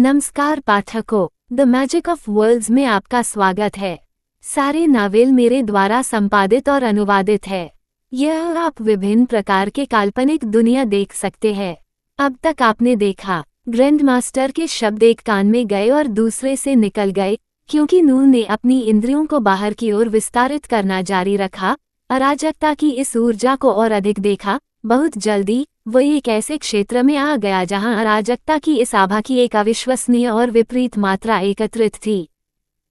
नमस्कार पाठकों, the magic of world's में आपका स्वागत है। सारे नावेल मेरे द्वारा संपादित और अनुवादित है। यह आप विभिन्न प्रकार के काल्पनिक दुनिया देख सकते हैं। अब तक आपने देखा, ग्रैंड मास्टर के शब्द एक कान में गए और दूसरे से निकल गए, क्योंकि नूह ने अपनी इंद्रियों को बाहर की ओर विस्तारित करना जारी रखा, अराजकता की इस ऊर्जा को और अधिक देखा। बहुत जल्दी वो एक ऐसे क्षेत्र में आ गया जहां अराजकता की इस आभा की एक अविश्वसनीय और विपरीत मात्रा एकत्रित थी।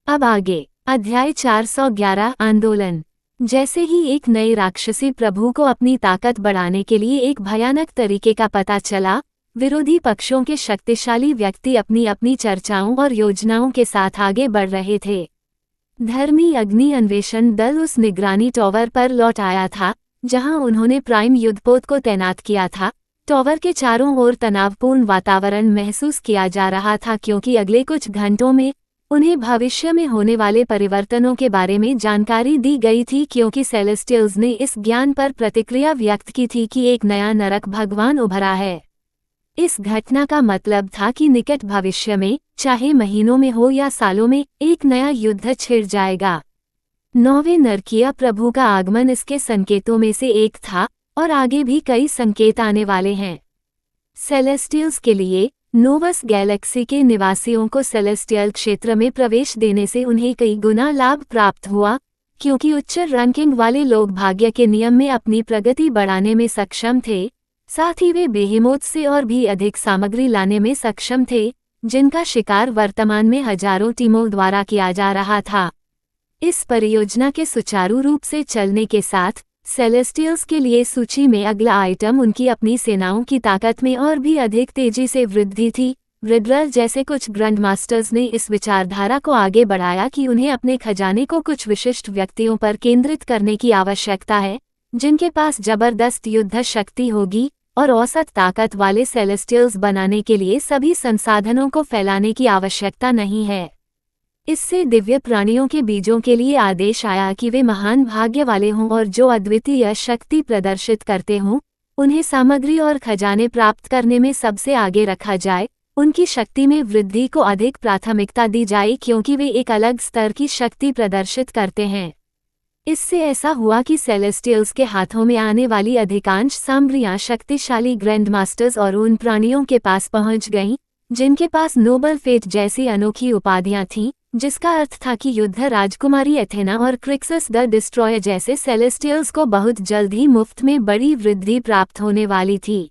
अब आगे, अध्याय 411 आंदोलन। जैसे ही एक नए राक्षसी प्रभु को अपनी ताकत बढ़ाने के लिए एक भयानक तरीके का पता चला, विरोधी पक्षों के शक्तिशाली व्यक्ति अपनी अपनी चर्चाओं और योजनाओं के साथ आगे बढ़ रहे थे। धर्मी अग्नि अन्वेषण दल उस निगरानी टावर पर लौट आया था जहां उन्होंने प्राइम युद्धपोत को तैनात किया था। टावर के चारों ओर तनावपूर्ण वातावरण महसूस किया जा रहा था, क्योंकि अगले कुछ घंटों में उन्हें भविष्य में होने वाले परिवर्तनों के बारे में जानकारी दी गई थी, क्योंकि सेलेस्टियल्स ने इस ज्ञान पर प्रतिक्रिया व्यक्त की थी कि एक नया नरक भगवान उभरा है। इस घटना का मतलब था कि निकट भविष्य में, चाहे महीनों में हो या सालों में, एक नया युद्ध छिड़ जाएगा। नौवें नरकीय प्रभु का आगमन इसके संकेतों में से एक था, और आगे भी कई संकेत आने वाले हैं। सेलेस्टियल्स के लिए, नोवस गैलेक्सी के निवासियों को सेलेस्टियल क्षेत्र में प्रवेश देने से उन्हें कई गुना लाभ प्राप्त हुआ, क्योंकि उच्च रैंकिंग वाले लोग भाग्य के नियम में अपनी प्रगति बढ़ाने में सक्षम थे। साथ ही वे बेहेमोथ से और भी अधिक सामग्री लाने में सक्षम थे, जिनका शिकार वर्तमान में हजारों टीमों द्वारा किया जा रहा था। इस परियोजना के सुचारू रूप से चलने के साथ, सेलेस्टियल्स के लिए सूची में अगला आइटम उनकी अपनी सेनाओं की ताकत में और भी अधिक तेजी से वृद्धि थी। रिड्रल जैसे कुछ ग्रैंड मास्टर्स ने इस विचारधारा को आगे बढ़ाया कि उन्हें अपने खजाने को कुछ विशिष्ट व्यक्तियों पर केंद्रित करने की आवश्यकता है, जिनके पास जबरदस्त युद्ध शक्ति होगी, और औसत ताकत वाले सेलेस्टियल्स बनाने के लिए सभी संसाधनों को फैलाने की आवश्यकता नहीं है। इससे दिव्य प्राणियों के बीजों के लिए आदेश आया कि वे महान भाग्य वाले हों और जो अद्वितीय शक्ति प्रदर्शित करते हों, उन्हें सामग्री और खजाने प्राप्त करने में सबसे आगे रखा जाए। उनकी शक्ति में वृद्धि को अधिक प्राथमिकता दी जाए, क्योंकि वे एक अलग स्तर की शक्ति प्रदर्शित करते हैं। इससे ऐसा हुआ कि सेलेस्टियल्स के हाथों में आने वाली अधिकांश सामग्रियां शक्तिशाली ग्रैंड मास्टर्स और उन प्राणियों के पास पहुंच गईं, जिनके पास नोबल फेट जैसी अनोखी उपाधियां थीं, जिसका अर्थ था कि युद्ध राजकुमारी एथेना और क्रिक्सस द डिस्ट्रॉयर जैसे सेलेस्टियल्स को बहुत जल्द ही मुफ्त में बड़ी वृद्धि प्राप्त होने वाली थी।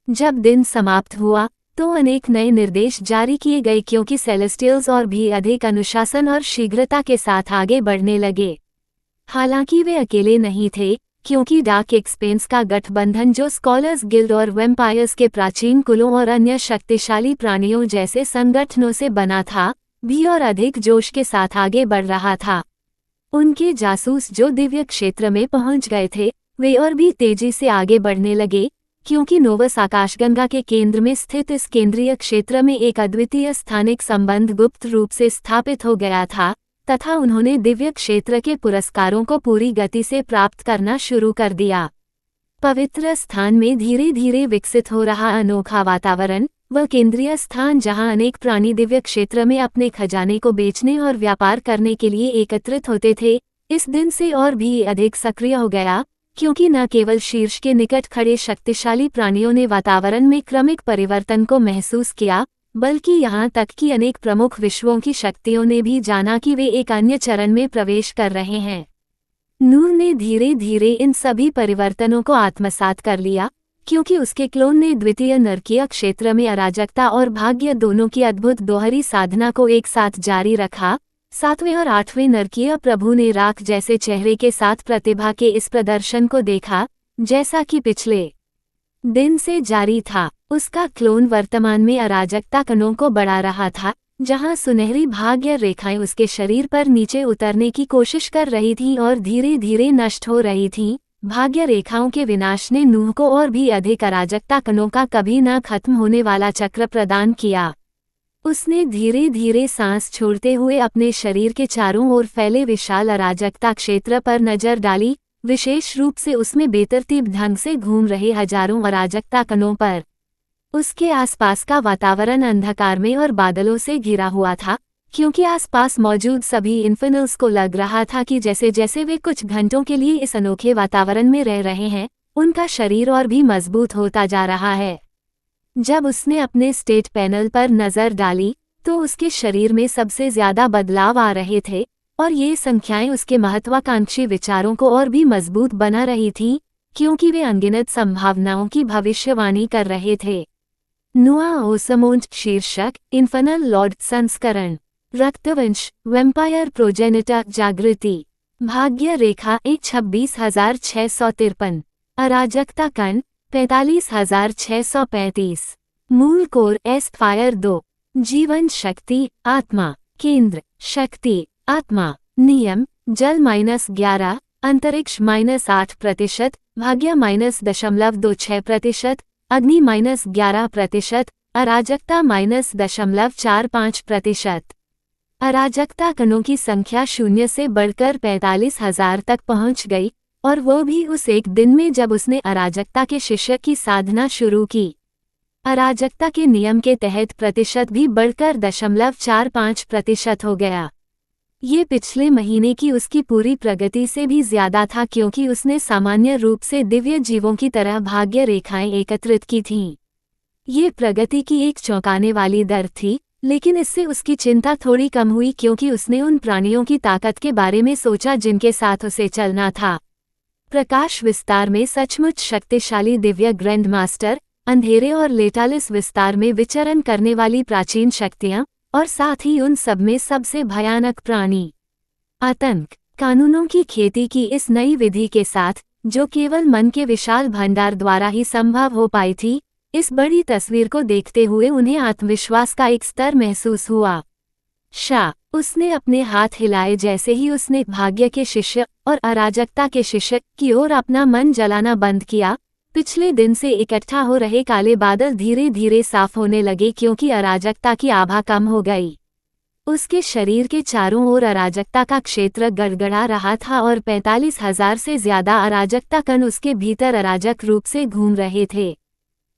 जब दिन समाप्त हुआ तो अनेक नए निर्देश जारी किए गए, क्योंकि सेलेस्टियल्स और भी अधिक अनुशासन और शीघ्रता के साथ आगे बढ़ने लगे। हालांकि वे अकेले नहीं थे, क्योंकि डार्क एक्सपेंस का गठबंधन, जो स्कॉलर्स गिल्ड और वेम्पायर्स के प्राचीन कुलों और अन्य शक्तिशाली प्राणियों जैसे संगठनों से बना था, भी और अधिक जोश के साथ आगे बढ़ रहा था। उनके जासूस जो दिव्य क्षेत्र में पहुंच गए थे, वे और भी तेजी से आगे बढ़ने लगे, क्योंकि नोवस आकाशगंगा के केंद्र में स्थित इस केंद्रीय क्षेत्र में एक अद्वितीय स्थानिक संबंध गुप्त रूप से स्थापित हो गया था, तथा उन्होंने दिव्य क्षेत्र के पुरस्कारों को पूरी गति से प्राप्त करना शुरू कर दिया। पवित्र स्थान में धीरे धीरे विकसित हो रहा अनोखा वातावरण, वह केंद्रीय स्थान जहां अनेक प्राणी दिव्य क्षेत्र में अपने खजाने को बेचने और व्यापार करने के लिए एकत्रित होते थे, इस दिन से और भी अधिक सक्रिय हो गया, क्योंकि न केवल शीर्ष के निकट खड़े शक्तिशाली प्राणियों ने वातावरण में क्रमिक परिवर्तन को महसूस किया, बल्कि यहाँ तक कि अनेक प्रमुख विश्वों की शक्तियों ने भी जाना कि वे एक अन्य चरण में प्रवेश कर रहे हैं। नूह ने धीरे धीरे इन सभी परिवर्तनों को आत्मसात कर लिया, क्योंकि उसके क्लोन ने द्वितीय नरकीय क्षेत्र में अराजकता और भाग्य दोनों की अद्भुत दोहरी साधना को एक साथ जारी रखा। सातवें और आठवें नरकीय प्रभु ने राख जैसे चेहरे के साथ प्रतिभा के इस प्रदर्शन को देखा, जैसा कि पिछले दिन से जारी था। उसका क्लोन वर्तमान में अराजकता कणों को बढ़ा रहा था, जहां सुनहरी भाग्य रेखाएं उसके शरीर पर नीचे उतरने की कोशिश कर रही थीं और धीरे धीरे नष्ट हो रही थीं। भाग्य रेखाओं के विनाश ने नूह को और भी अधिक अराजकता कणों का कभी न खत्म होने वाला चक्र प्रदान किया। उसने धीरे धीरे सांस छोड़ते हुए अपने शरीर के चारों ओर फैले विशाल अराजकता क्षेत्र पर नजर डाली, विशेष रूप से उसमें बेतरतीब ढंग से घूम रहे हजारों अराजकता कणों पर। उसके आसपास का वातावरण अंधकार में और बादलों से घिरा हुआ था, क्योंकि आसपास मौजूद सभी इन्फिनल्स को लग रहा था कि जैसे जैसे वे कुछ घंटों के लिए इस अनोखे वातावरण में रह रहे हैं, उनका शरीर और भी मजबूत होता जा रहा है। जब उसने अपने स्टेट पैनल पर नजर डाली तो उसके शरीर में सबसे ज्यादा बदलाव आ रहे थे, और ये संख्याएं उसके महत्वाकांक्षी विचारों को और भी मजबूत बना रही थीं, क्योंकि वे अनगिनत संभावनाओं की भविष्यवाणी कर रहे थे। नुआ ओसमोंट शीर्षक इन्फिनल लॉर्ड संस्करण रक्तवंश वेम्पायर प्रोजेनिटर जागृति भाग्य रेखा 26,653 अराजकता कण 45,635 मूल कोर एस फायर 2 जीवन शक्ति आत्मा केंद्र शक्ति आत्मा नियम जल -11 अंतरिक्ष -8%, भाग्य -0.26%, अग्नि -11%, अराजकता -0.45%। अराजकता कणों की संख्या 0 से बढ़कर 45,000 तक पहुंच गई, और वो भी उस एक दिन में जब उसने अराजकता के शिष्य की साधना शुरू की। अराजकता के नियम के तहत प्रतिशत भी बढ़कर 0.45% हो गया। ये पिछले महीने की उसकी पूरी प्रगति से भी ज्यादा था, क्योंकि उसने सामान्य रूप से दिव्य जीवों की तरह भाग्य रेखाएं एकत्रित की थीं। ये प्रगति की एक चौंकाने वाली दर थी, लेकिन इससे उसकी चिंता थोड़ी कम हुई, क्योंकि उसने उन प्राणियों की ताकत के बारे में सोचा जिनके साथ उसे चलना था। प्रकाश विस्तार में सचमुच शक्तिशाली दिव्य ग्रैंड मास्टर, अंधेरे और लेटालिस विस्तार में विचरण करने वाली प्राचीन शक्तियां, और साथ ही उन सब में सबसे भयानक प्राणी आतंक। कानूनों की खेती की इस नई विधि के साथ, जो केवल मन के विशाल भंडार द्वारा ही संभव हो पाई थी, इस बड़ी तस्वीर को देखते हुए उन्हें आत्मविश्वास का एक स्तर महसूस हुआ। उसने अपने हाथ हिलाए जैसे ही उसने भाग्य के शिष्य और अराजकता के शिष्य की ओर अपना मन जलाना बंद किया। पिछले दिन से इकट्ठा हो रहे काले बादल धीरे धीरे साफ होने लगे, क्योंकि अराजकता की आभा कम हो गई। उसके शरीर के चारों ओर अराजकता का क्षेत्र गड़गड़ा रहा था, और 45,000 से ज्यादा अराजकता कण उसके भीतर अराजक रूप से घूम रहे थे।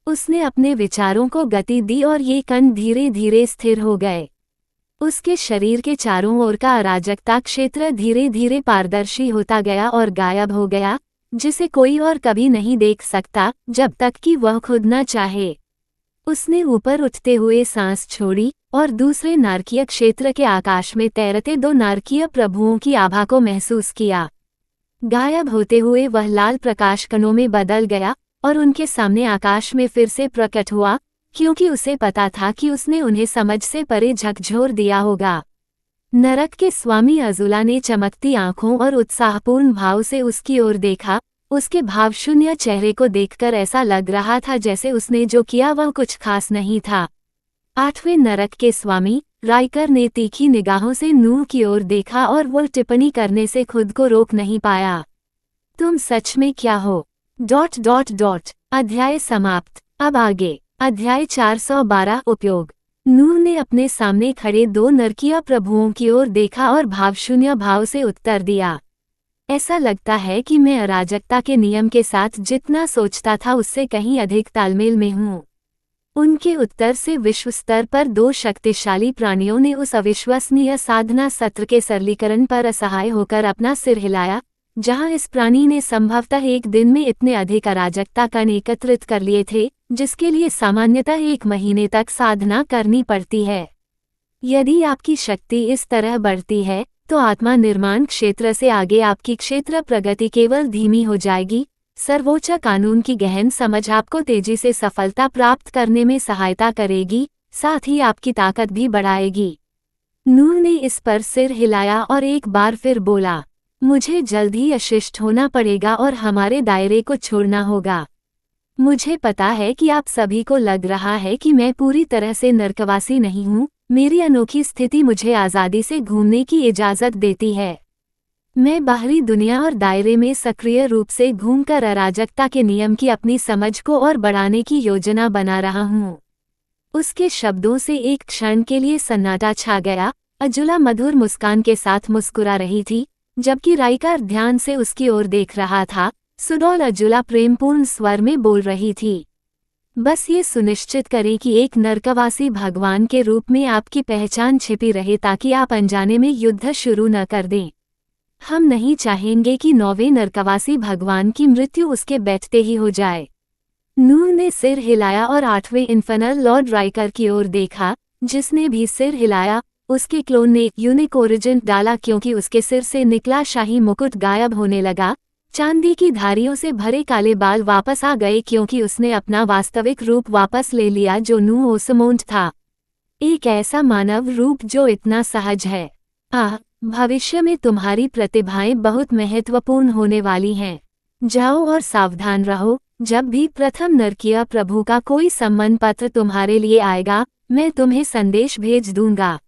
उसने अपने विचारों को गति दी और ये कण धीरे धीरे स्थिर हो गए। उसके शरीर के चारों ओर का अराजकता क्षेत्र धीरे धीरे पारदर्शी होता गया और गायब हो गया, जिसे कोई और कभी नहीं देख सकता जब तक कि वह खुद न चाहे। उसने ऊपर उठते हुए सांस छोड़ी और दूसरे नारकीय क्षेत्र के आकाश में तैरते 2 नारकीय प्रभुओं की आभा को महसूस किया। गायब होते हुए वह लाल प्रकाश कणों में बदल गया और उनके सामने आकाश में फिर से प्रकट हुआ, क्योंकि उसे पता था कि उसने उन्हें समझ से परे झकझोर दिया होगा। नरक के स्वामी अजुला ने चमकती आंखों और उत्साहपूर्ण भाव से उसकी ओर देखा। उसके भावशून्य चेहरे को देखकर ऐसा लग रहा था जैसे उसने जो किया वह कुछ खास नहीं था। 8वें नरक के स्वामी राइकर ने तीखी निगाहों से नूह की ओर देखा और वो टिप्पणी करने से खुद को रोक नहीं पाया। तुम सच में क्या हो? ... अध्याय समाप्त। अब आगे। अध्याय 412 उपयोग। नूह ने अपने सामने खड़े 2 नरकीय प्रभुओं की ओर देखा और भावशून्य भाव से उत्तर दिया, ऐसा लगता है कि मैं अराजकता के नियम के साथ जितना सोचता था उससे कहीं अधिक तालमेल में हूँ। उनके उत्तर से विश्व स्तर पर 2 शक्तिशाली प्राणियों ने उस अविश्वसनीय साधना सत्र के सरलीकरण पर असहाय होकर अपना सिर हिलाया, जहां इस प्राणी ने संभवतः एक दिन में इतने अधिक अराजकता कण एकत्रित कर लिए थे, जिसके लिए सामान्यतः 1 महीने तक साधना करनी पड़ती है। यदि आपकी शक्ति इस तरह बढ़ती है, तो आत्मा निर्माण क्षेत्र से आगे आपकी क्षेत्र प्रगति केवल धीमी हो जाएगी। सर्वोच्च कानून की गहन समझ आपको तेजी से सफलता प्राप्त करने में सहायता करेगी, साथ ही आपकी ताकत भी बढ़ाएगी। नूह ने इस पर सिर हिलाया और एक बार फिर बोला, मुझे जल्द ही अशिष्ट होना पड़ेगा और हमारे दायरे को छोड़ना होगा। मुझे पता है कि आप सभी को लग रहा है कि मैं पूरी तरह से नरकवासी नहीं हूँ। मेरी अनोखी स्थिति मुझे आज़ादी से घूमने की इजाज़त देती है। मैं बाहरी दुनिया और दायरे में सक्रिय रूप से घूमकर अराजकता के नियम की अपनी समझ को और बढ़ाने की योजना बना रहा हूँ। उसके शब्दों से एक क्षण के लिए सन्नाटा छा गया। अजुला मधुर मुस्कान के साथ मुस्कुरा रही थी, जबकि राइकर ध्यान से उसकी ओर देख रहा था। सुडौल अजुला प्रेमपूर्ण स्वर में बोल रही थी, बस ये सुनिश्चित करें कि एक नरकवासी भगवान के रूप में आपकी पहचान छिपी रहे ताकि आप अनजाने में युद्ध शुरू न कर दें। हम नहीं चाहेंगे कि 9वें नरकवासी भगवान की मृत्यु उसके बैठते ही हो जाए। नूह ने सिर हिलाया और 8वें इन्फर्नल लॉर्ड राइकर की ओर देखा, जिसने भी सिर हिलाया। उसके क्लोन ने यूनिक ओरिजिन डाला क्योंकि उसके सिर से निकला शाही मुकुट गायब होने लगा। चांदी की धारियों से भरे काले बाल वापस आ गए क्योंकि उसने अपना वास्तविक रूप वापस ले लिया जो नूह ओसमोंड था। एक ऐसा मानव रूप जो इतना सहज है। भविष्य में तुम्हारी प्रतिभाएं बहुत महत्वपूर्ण होने वाली हैं। जाओ और सावधान रहो। जब भी प्रथम नरकीय प्रभु का कोई सम्मान पत्र तुम्हारे लिए आएगा, मैं तुम्हें संदेश भेज दूंगा।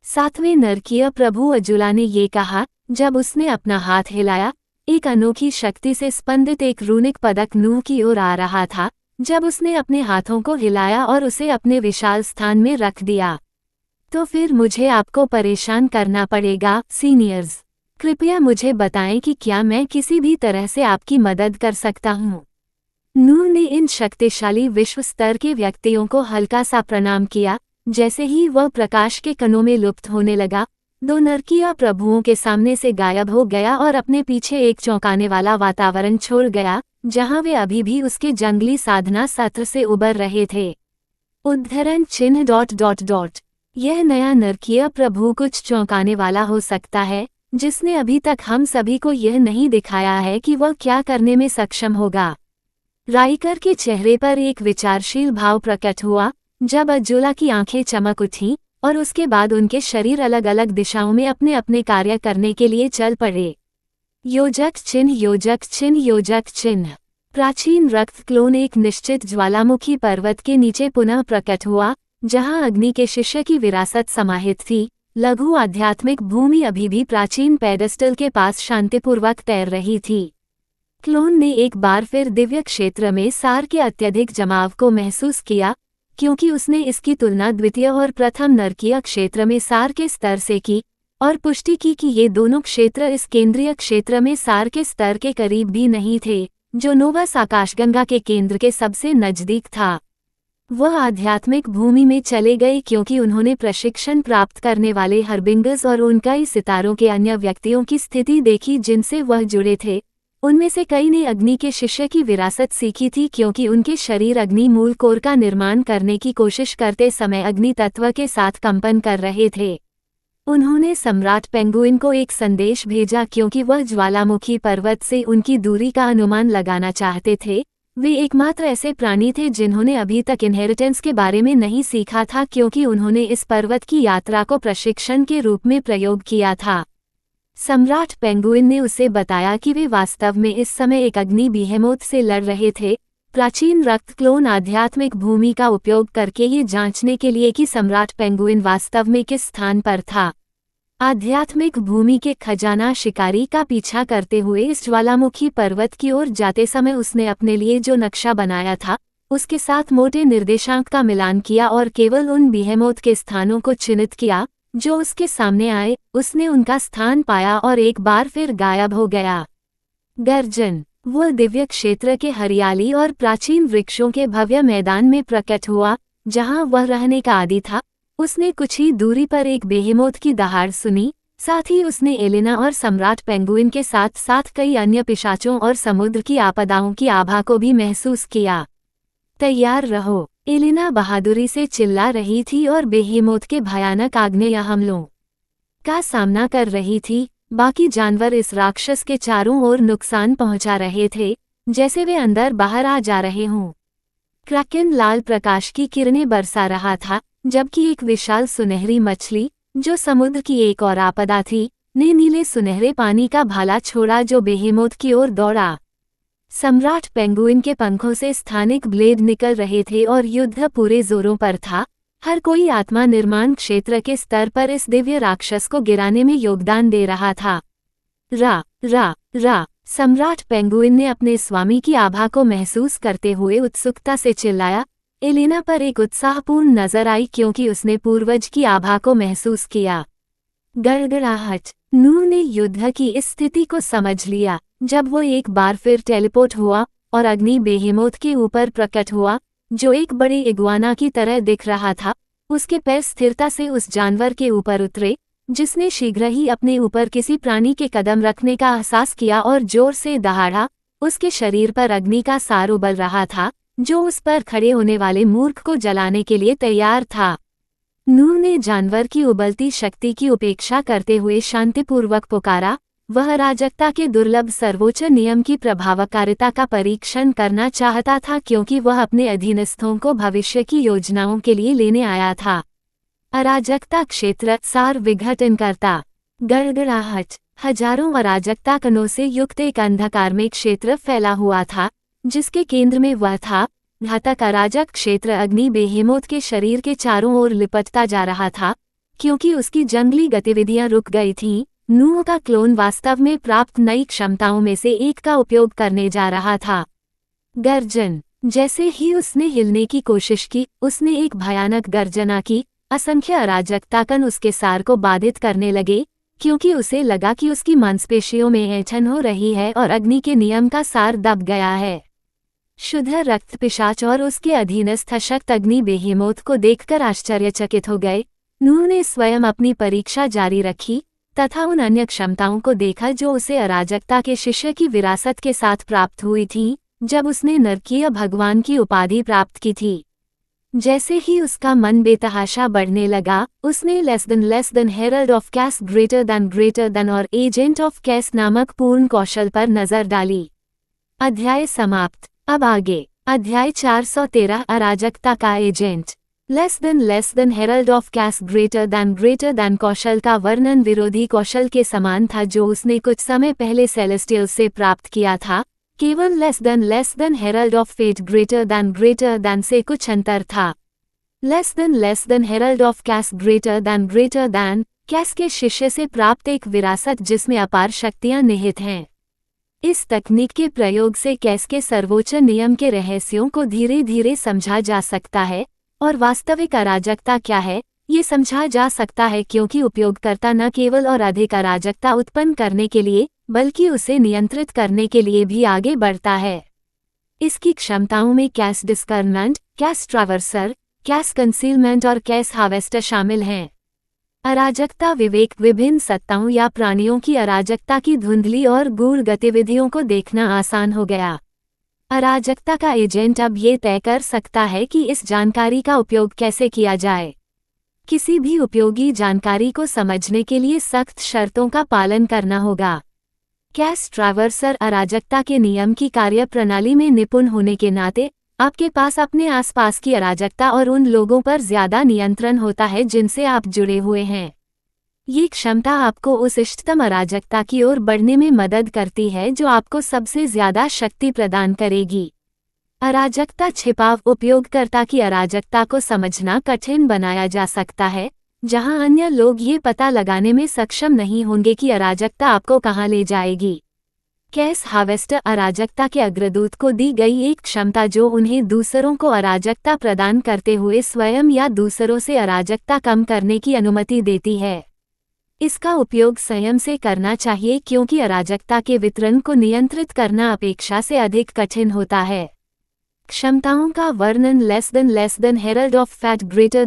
7वें नरकीय प्रभु अजुला ने ये कहा जब उसने अपना हाथ हिलाया। एक अनोखी शक्ति से स्पंदित एक रूनिक पदक नूह की ओर आ रहा था। जब उसने अपने हाथों को हिलाया और उसे अपने विशाल स्थान में रख दिया, तो फिर मुझे आपको परेशान करना पड़ेगा। सीनियर्स, कृपया मुझे बताएं कि क्या मैं किसी भी तरह से आपकी मदद कर सकता हूं। नूह ने इन शक्तिशाली विश्व स्तर के व्यक्तियों को हल्का सा प्रणाम किया। जैसे ही वह प्रकाश के कणों में लुप्त होने लगा, 2 नरकीय प्रभुओं के सामने से गायब हो गया और अपने पीछे एक चौंकाने वाला वातावरण छोड़ गया, जहां वे अभी भी उसके जंगली साधना सत्र से उबर रहे थे। उद्धरण चिन्ह ... यह नया नरकीय प्रभु कुछ चौंकाने वाला हो सकता है, जिसने अभी तक हम सभी को यह नहीं दिखाया है कि वह क्या करने में सक्षम होगा। राइकर के चेहरे पर एक विचारशील भाव प्रकट हुआ जब अजुला की आंखें चमक उठीं और उसके बाद उनके शरीर अलग अलग दिशाओं में अपने अपने कार्य करने के लिए चल पड़े। योजक चिन्ह योजक चिन्ह योजक चिन्ह। प्राचीन रक्त क्लोन एक निश्चित ज्वालामुखी पर्वत के नीचे पुनः प्रकट हुआ, जहां अग्नि के शिष्य की विरासत समाहित थी। लघु आध्यात्मिक भूमि अभी भी प्राचीन पेडेस्टल के पास शांतिपूर्वक तैर रही थी। क्लोन ने एक बार फिर दिव्य क्षेत्र में सार के अत्यधिक जमाव को महसूस किया, क्योंकि उसने इसकी तुलना द्वितीय और प्रथम नरकीय क्षेत्र में सार के स्तर से की और पुष्टि की कि ये दोनों क्षेत्र इस केंद्रीय क्षेत्र में सार के स्तर के करीब भी नहीं थे, जो नोवस आकाशगंगा के केंद्र के सबसे नजदीक था। वह आध्यात्मिक भूमि में चले गए क्योंकि उन्होंने प्रशिक्षण प्राप्त करने वाले हर्बिंगर्स और उनकई सितारों के अन्य व्यक्तियों की स्थिति देखी जिनसे वह जुड़े थे। उनमें से कई ने अग्नि के शिष्य की विरासत सीखी थी क्योंकि उनके शरीर अग्नि मूल कोर का निर्माण करने की कोशिश करते समय अग्नि तत्व के साथ कंपन कर रहे थे। उन्होंने सम्राट पेंगुइन को एक संदेश भेजा क्योंकि वह ज्वालामुखी पर्वत से उनकी दूरी का अनुमान लगाना चाहते थे। वे एकमात्र ऐसे प्राणी थे जिन्होंने अभी तक इनहेरिटेंस के बारे में नहीं सीखा था क्योंकि उन्होंने इस पर्वत की यात्रा को प्रशिक्षण के रूप में प्रयोग किया था। सम्राट पेंगुइन ने उसे बताया कि वे वास्तव में इस समय एक अग्नि बीहेमोथ से लड़ रहे थे। प्राचीन रक्त क्लोन आध्यात्मिक भूमि का उपयोग करके ये जांचने के लिए कि सम्राट पेंगुइन वास्तव में किस स्थान पर था, आध्यात्मिक भूमि के खजाना शिकारी का पीछा करते हुए इस ज्वालामुखी पर्वत की ओर जाते समय उसने अपने लिए जो नक्शा बनाया था उसके साथ मोटे निर्देशांक का मिलान किया और केवल उन बीहेमोथ के स्थानों को चिन्हित किया जो उसके सामने आए। उसने उनका स्थान पाया और एक बार फिर गायब हो गया। गर्जन। वह दिव्य क्षेत्र के हरियाली और प्राचीन वृक्षों के भव्य मैदान में प्रकट हुआ जहां वह रहने का आदी था। उसने कुछ ही दूरी पर एक बेहेमोथ की दहाड़ सुनी। साथ ही उसने एलेना और सम्राट पेंगुइन के साथ साथ कई अन्य पिशाचों और समुद्र की आपदाओं की आभा को भी महसूस किया। तैयार रहो। एलेना बहादुरी से चिल्ला रही थी और बेहेमोथ के भयानक आग्नेय हमलों का सामना कर रही थी। बाकी जानवर इस राक्षस के चारों ओर नुकसान पहुंचा रहे थे, जैसे वे अंदर बाहर आ जा रहे हों। क्रैकन लाल प्रकाश की किरणें बरसा रहा था, जबकि एक विशाल सुनहरी मछली, जो समुद्र की एक और आपदा थी, ने नीले सुनहरे पानी का भाला छोड़ा जो बेहेमोथ की ओर दौड़ा। सम्राट पेंगुइन के पंखों से स्थानिक ब्लेड निकल रहे थे और युद्ध पूरे जोरों पर था। हर कोई आत्मा निर्माण क्षेत्र के स्तर पर इस दिव्य राक्षस को गिराने में योगदान दे रहा था। रा रा रा। सम्राट पेंगुइन ने अपने स्वामी की आभा को महसूस करते हुए उत्सुकता से चिल्लाया। एलेना पर एक उत्साहपूर्ण नजर आई क्योंकि उसने पूर्वज की आभा को महसूस किया। गड़गड़ाहट। नूह ने युद्ध की इस स्थिति को समझ लिया जब वो एक बार फिर टेलीपोर्ट हुआ और अग्नि बेहेमोथ के ऊपर प्रकट हुआ। जो एक बड़े इग्वाना की तरह दिख रहा था। उसके पैर स्थिरता से उस जानवर के ऊपर उतरे, जिसने शीघ्र ही अपने ऊपर किसी प्राणी के कदम रखने का एहसास किया और जोर से दहाड़ा। उसके शरीर पर अग्नि का सार उबल रहा था, जो उस पर खड़े होने वाले मूर्ख को जलाने के लिए तैयार था। नूह ने जानवर की उबलती शक्ति की उपेक्षा करते हुए शांतिपूर्वक पुकारा। वह अराजकता के दुर्लभ सर्वोच्च नियम की प्रभावकारिता का परीक्षण करना चाहता था, क्योंकि वह अपने अधीनस्थों को भविष्य की योजनाओं के लिए लेने आया था। अराजकता क्षेत्र सार विघटनकर्ता। गड़गड़ाहट। हजारों अराजकता कणों से युक्त एक अंधकार में क्षेत्र फैला हुआ था, जिसके केंद्र में वह था। घातक अराजक क्षेत्र अग्नि बेहेमोत के शरीर के चारों ओर लिपटता जा रहा था, क्योंकि उसकी जंगली गतिविधियां रुक गई थीं। नूह का क्लोन वास्तव में प्राप्त नई क्षमताओं में से एक का उपयोग करने जा रहा था। गर्जन। जैसे ही उसने हिलने की कोशिश की, उसने एक भयानक गर्जना की। असंख्य अराजकताकण उसके सार को बाधित करने लगे, क्योंकि उसे लगा कि उसकी मांसपेशियों में ऐंठन हो रही है और अग्नि के नियम का सार दब गया है। शुद्ध रक्त पिशाच और उसके अधीनस्थ अशक्त अग्नि बेहेमोत को देखकर आश्चर्यचकित हो गए। नूह ने स्वयं अपनी परीक्षा जारी रखी तथा उन अन्य क्षमताओं को देखा जो उसे अराजकता के शिष्य की विरासत के साथ प्राप्त हुई थी, जब उसने नरकीय भगवान की उपाधि प्राप्त की थी। जैसे ही उसका मन बेतहाशा बढ़ने लगा, उसने less than herald of cash greater than और एजेंट ऑफ कैस नामक पूर्ण कौशल पर नजर डाली। अध्याय समाप्त। अब आगे। अध्याय 413 अराजकता का agent. Less than herald of cash greater than कौशल का वर्णन विरोधी कौशल के समान था जो उसने कुछ समय पहले सेलेस्टियल से प्राप्त किया था। केवल less than herald of fate greater than से कुछ अंतर था। Less than herald of cash greater than Cass के शिष्य से प्राप्त एक विरासत जिसमें अपार शक्तियां निहित हैं। इस तकनीक के प्रयोग से कैस के सर्वोच्च नियम के रहस्यों को धीरे धीरे समझा जा सकता है, और वास्तविक अराजकता क्या है ये समझा जा सकता है, क्योंकि उपयोगकर्ता न केवल और अधिक अराजकता उत्पन्न करने के लिए बल्कि उसे नियंत्रित करने के लिए भी आगे बढ़ता है। इसकी क्षमताओं में कैस डिस्कर्नमेंट, कैस ट्रैवर्सर, कैस कंसीलमेंट और कैस हार्वेस्टर शामिल हैं। अराजकता विवेक। विभिन्न सत्ताओं या प्राणियों की अराजकता की धुंधली और गूढ़ गतिविधियों को देखना आसान हो गया। अराजकता का एजेंट अब ये तय कर सकता है कि इस जानकारी का उपयोग कैसे किया जाए। किसी भी उपयोगी जानकारी को समझने के लिए सख्त शर्तों का पालन करना होगा। कैस ट्रैवर्सर अराजकता के नियम की कार्यप्रणाली में निपुण होने के नाते आपके पास अपने आसपास की अराजकता और उन लोगों पर ज्यादा नियंत्रण होता है जिनसे आप जुड़े हुए हैं। ये क्षमता आपको उस इष्टतम अराजकता की ओर बढ़ने में मदद करती है जो आपको सबसे ज्यादा शक्ति प्रदान करेगी। अराजकता छिपाव। उपयोगकर्ता की अराजकता को समझना कठिन बनाया जा सकता है, जहां अन्य लोग ये पता लगाने में सक्षम नहीं होंगे कि अराजकता आपको कहां ले जाएगी। कैस हार्वेस्टर अराजकता के अग्रदूत को दी गई एक क्षमता जो उन्हें दूसरों को अराजकता प्रदान करते हुए स्वयं या दूसरों से अराजकता कम करने की अनुमति देती है। इसका उपयोग संयम से करना चाहिए, क्योंकि अराजकता के वितरण को नियंत्रित करना अपेक्षा से अधिक कठिन होता है। क्षमताओं का वर्णन less than herald of fate greater